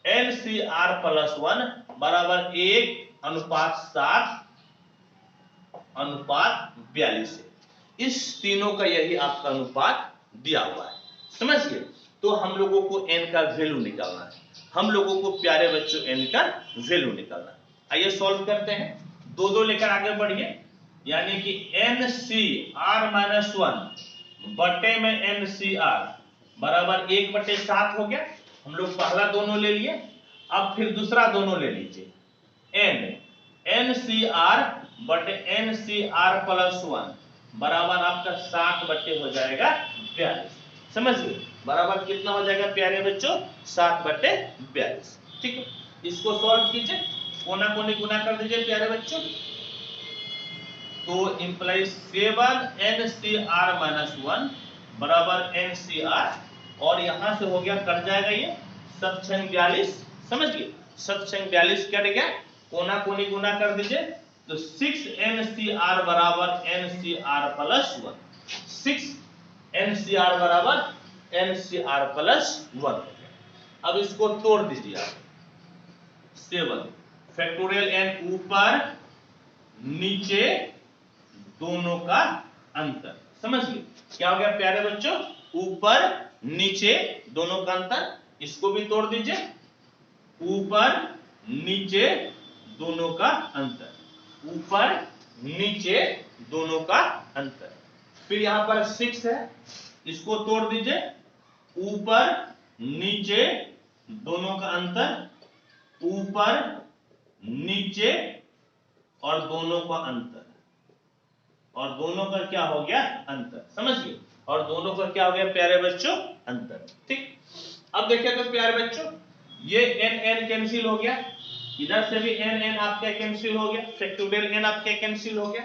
NCr+1 बराबर 1:7:42 है। इस तीनों का यही आपका अनुपात दिया हुआ है, समझिए। तो हम लोगों को n का वैल्यू निकालना है, हम लोगों को प्यारे बच्चों n का वैल्यू निकालना है। आइए सॉल्व करते हैं, दो लेकर आगे बढ़िए। यानी कि NCr-1 बटे में NCr बराबर 1/7 हो गया। हम लोग पहला दोनों ले लिए, अब फिर दूसरा दोनों ले लीजिए। NCr बटे NCr+1 बराबर आपका 7 बटे हो जाएगा 42, समझिए। बराबर कितना हो जाएगा प्यारे बच्चों? 7/42, ठीक है। इसको सॉल्व कीजिए, कोना कोनी गुना कर दीजिए प्यारे बच्चों। तो इंप्लाइज 7NCr-1 बराबर NCr, और यहां से हो गया कट जाएगा ये 7×42, समझिए 7×42 कट गया, कोना कोनी गुना कर दीजिए। तो 6NCr बराबर NCr+1, 6NCr बराबर NCr+1। अब इसको तोड़ दीजिए आप, 7 फैक्टोरियल n ऊपर नीचे दोनों का अंतर, समझिए क्या हो गया प्यारे बच्चों? ऊपर नीचे दोनों का अंतर। इसको भी तोड़ दीजिए, ऊपर नीचे दोनों का अंतर, ऊपर नीचे दोनों का अंतर। फिर यहां पर 6 है, इसको तोड़ दीजिए, ऊपर नीचे दोनों का अंतर, ऊपर नीचे और दोनों का अंतर, और दोनों का क्या हो गया? अंतर, समझिए। और दोनों का क्या हो गया प्यारे बच्चों? अंतर, ठीक। अब देखिए तो प्यारे बच्चों ये n कैंसिल हो गया, इधर से भी n आपका कैंसिल हो गया, फैक्टोरियल n आपका कैंसिल हो गया।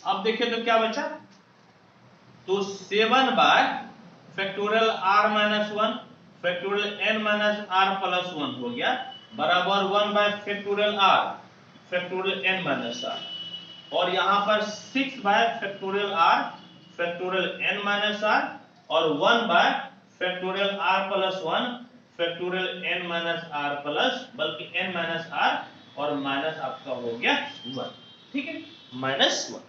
अब देखिए तो क्या बचा? तो 7/फैक्टोरियल r-1 फैक्टोरियल n-r+1 हो गया बराबर 1/फैक्टोरियल r फैक्टोरियल n-r, और यहां पर 6/फैक्टोरियल r फैक्टोरियल n-r और 1/फैक्टोरियल r+1 फैक्टोरियल n-r+, बल्कि n-r और माइनस आपका हो गया 1, ठीक है, -1।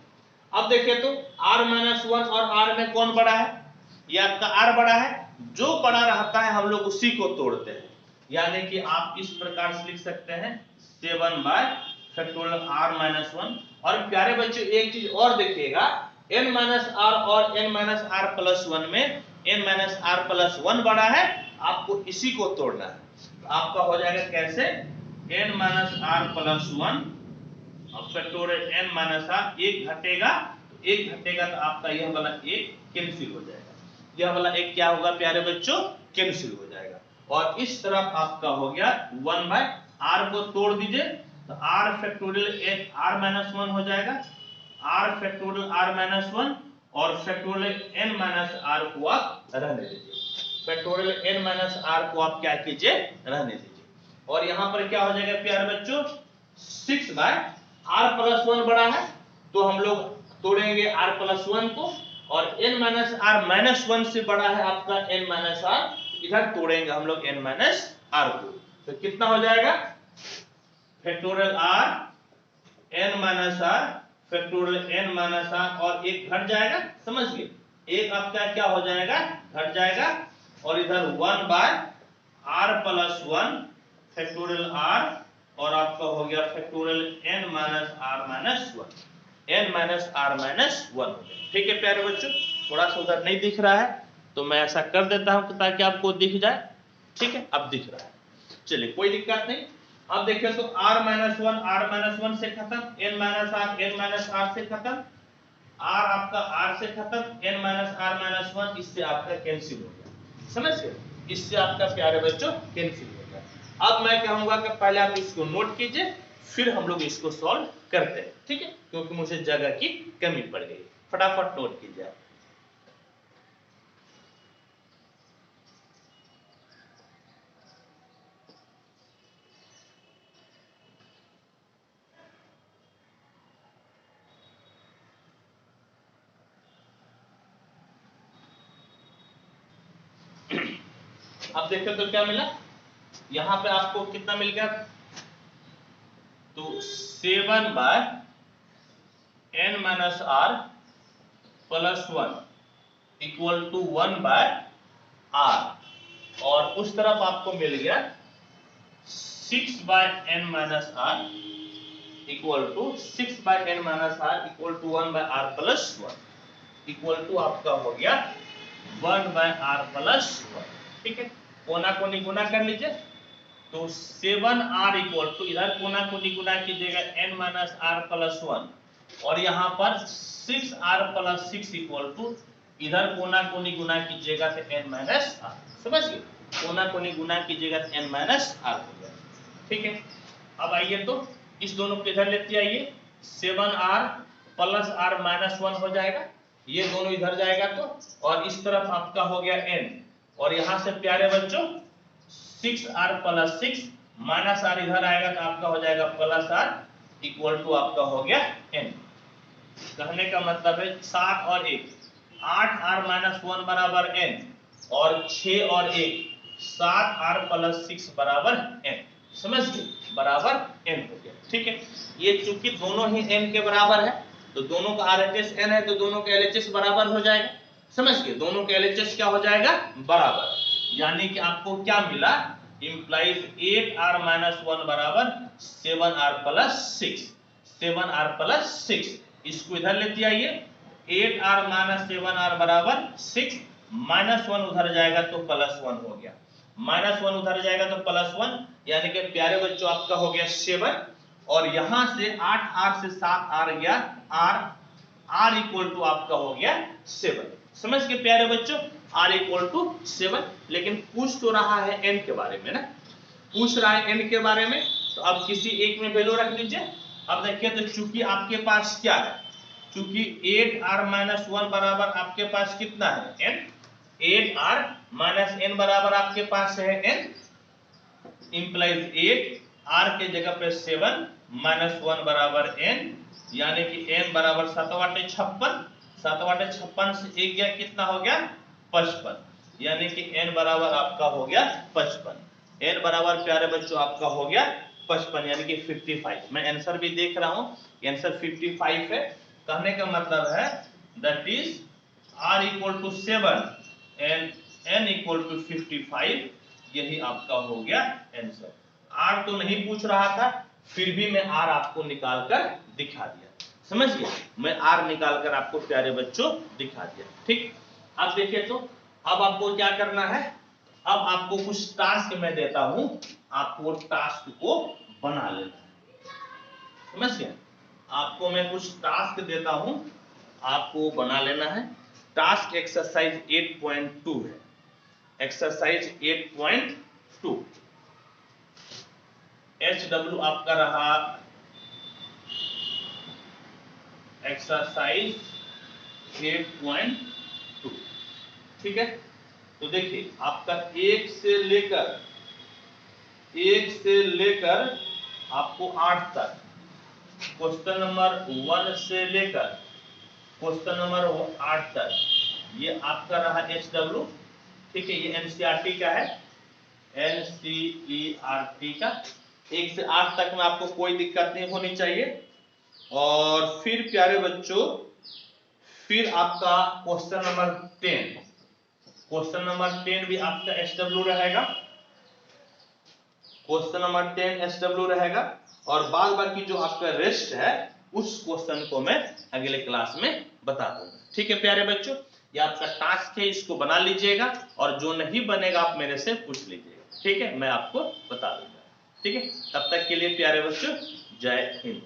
अब देखिए तो r-1 और r में कौन बड़ा है? ये आपका r बड़ा है, जो बड़ा रहता है हम लोग उसी को तोड़ते हैं। यानी कि आप इस प्रकार से लिख सकते हैं 7/फैक्टोरियल r-1। और प्यारे बच्चों एक चीज और देखिएगा, n-r और n-r+1 में n-r+1 बड़ा है, आपको इसी को तोड़ना है। तो आपका हो जाएगा कैसे? n-r+1 और फैक्टोरियल n-r, एक घटेगा तो आपका यह वाला एक कैंसिल हो जाएगा, यह वाला एक क्या होगा प्यारे बच्चों? कैंसिल हो जाएगा। और इस तरफ आपका हो गया 1/r को तोड़ दीजिए, तो r फैक्टोरियल r-1 हो जाएगा, r फैक्टोरियल r-1 और फैक्टोरियल n-r को आप रहने दीजिए, फैक्टोरियल n-r को आप क्या कीजिए? रहने दीजिए। और यहां पर क्या हो जाएगा प्यारे बच्चों? 6/r+1 बड़ा है, तो हम लोग तोड़ेंगे r+1 को, और n-r-1 से बड़ा है आपका n-r, इधर तोड़ेंगे हम लोग n-r को। तो कितना हो जाएगा? Factorial r n-r factorial n minus r और एक घट जाएगा, समझ गए, एक आपका क्या हो जाएगा, घट जाएगा, और इधर 1 by r plus 1 factorial r और आपका हो गया factorial n minus r minus 1, n minus r minus 1। ठीक है प्यारे बच्चों, थोड़ा सा उधर नहीं दिख रहा है तो मैं ऐसा कर देता हूं ताकि आपको दिख जाए। ठीक है, अब दिख रहा है, चलिए कोई दिक्कत नहीं। अब देखिए तो r माइनस 1 से खत्म, n माइनस r से खत्म, r आपका r से खत्म, n माइनस r माइनस 1 इससे आपका कैंसिल हो गया, समझ गए, इससे आपका प्यारे बच्चों कैंसिल हो गया। अब मैं कहूंगा कि पहले आप इसको नोट कीजिए, फिर हम लोग इसको सॉल्व करते हैं। ठीक है, क्योंकि मुझे जगह की कमी पड़ गई, फटाफट नोट कीजिए आप। अब देखो तो क्या मिला, यहां पे आपको कितना मिल गया, तो 7 by n minus r plus 1 equal to 1 by r, और उस तरफ आपको मिल गया 6 by n minus r equal to 6 by n minus r equal to 1 by r plus 1 equal to आपका हो गया 1 बाय r प्लस 1। ठीक है, कोना कोनी गुना कर लीजिए, तो 7r इक्वल टू इधर कोना कोनी गुना कीजिएगा n माइनस r प्लस 1, और यहाँ पर 6r प्लस 6 इक्वल टू इधर कोना कोनी गुना कीजिएगा तो n माइनस r, समझ गए, कोना कोनी गुना कीजिएगा तो n माइनस r हो गया। ठीक है, अब आइए तो इस दोनों को इधर लेते आइए, 7r प्लस r माइनस 1 हो जाएगा, ये दोनों इधर जाएगा तो, और इस तरफ आपका हो गया n, और यहां से प्यारे बच्चों 6r प्लस 6 माइनस r इधर आएगा तो आपका हो जाएगा प्लस r इक्वल टू आपका हो गया n। कहने का मतलब है 7 और 1 8r माइनस 1 बराबर n, और 6 और 1 7r प्लस 6 बराबर n, समझ गए, बराबर n हो गया। ठीक है, ये चूंकि दोनों ही n के बराबर है तो दोनों का RHS n है तो दोनों का LHS बराबर हो जाएगा, समझ गए, दोनों का LHS क्या हो जाएगा, बराबर, यानी कि आपको क्या मिला, इंप्लाइज 8r माइनस 1 बराबर 7r प्लस 6, 7r प्लस 6, इसको इधर लेते आइए, 8r माइनस 7r बराबर 6, माइनस 1 उधर जाएगा तो प्लस 1 हो गया, माइनस 1 उधर जाएगा तो प्लस 1, यानी कि प्यारे बच्चों आपका हो गया 7, और यहां से 8r से 7r गया r इक्वल टू आपका हो गया 7, समझ के प्यारे बच्चों, r इक्वल टू 7। लेकिन पूछ तो रहा है n के बारे में ना, पूछ रहा है n के बारे में, तो अब किसी एक में वैल्यू रख लीजिए। अब देखिए तो चूंकि आपके पास क्या है, चूंकि 8r माइनस 1 बराबर आपके पास कितना है n, 8r माइनस n बराबर आपके पास है n, इंप्लाइज 8r के जगह पे 7 माइनस 1 बराबर n, यानी कि n बराबर 7 बटे 56, 7 बटे 56 से 1 गया कितना हो गया 55, यानी कि n बराबर आपका हो गया 55, n बराबर प्यारे बच्चों आपका हो गया 55, यानी कि 55। मैं आंसर भी देख रहा हूं, आंसर 55 है, कहने का मतलब है that is r equal to 7 and n equal to 55, यही आपका हो गया आंसर। r तो नहीं पूछ रहा था, फिर भी मैं r आपको निकाल कर दिखा दिया, समझ गए, मैं r निकाल कर आपको प्यारे बच्चों दिखा दिया। ठीक, अब देखिए तो अब आपको क्या करना है, अब आपको कुछ टास्क मैं देता हूं, आपको टास्क को बना लेना है, समझ गए, आपको मैं कुछ टास्क देता हूं, आपको बना लेना है। टास्क एक्सरसाइज 8.2 है, एक्सरसाइज 8.2, HW आपका रहा एक्सरसाइज 8.2। ठीक है, तो देखिए आपका 1 से लेकर आपको 8 तक, क्वेश्चन नंबर 1 से लेकर क्वेश्चन नंबर 8 तक, ये आपका रहा HW। ठीक है, ये NCERT का है, NCERT का 1 से 8 तक में आपको कोई दिक्कत नहीं होनी चाहिए। और फिर प्यारे बच्चों, फिर आपका क्वेश्चन नंबर 10, क्वेश्चन नंबर 10 भी आपका एसडब्ल्यू रहेगा, क्वेश्चन नंबर 10 एसडब्ल्यू रहेगा। और बाद बाकी जो आपका रेस्ट है उस क्वेश्चन को मैं अगले क्लास में बता दूंगा। ठीक है प्यारे बच्चों, ये आपका टास्क है, इसको बना लीजिएगा और जो नहीं बनेगा आप मेरे से पूछ लीजिएगा। ठीक है, मैं आपको बता दूंगा। ठीक है, तब तक के लिए प्यारे बच्चों, जय हिंद।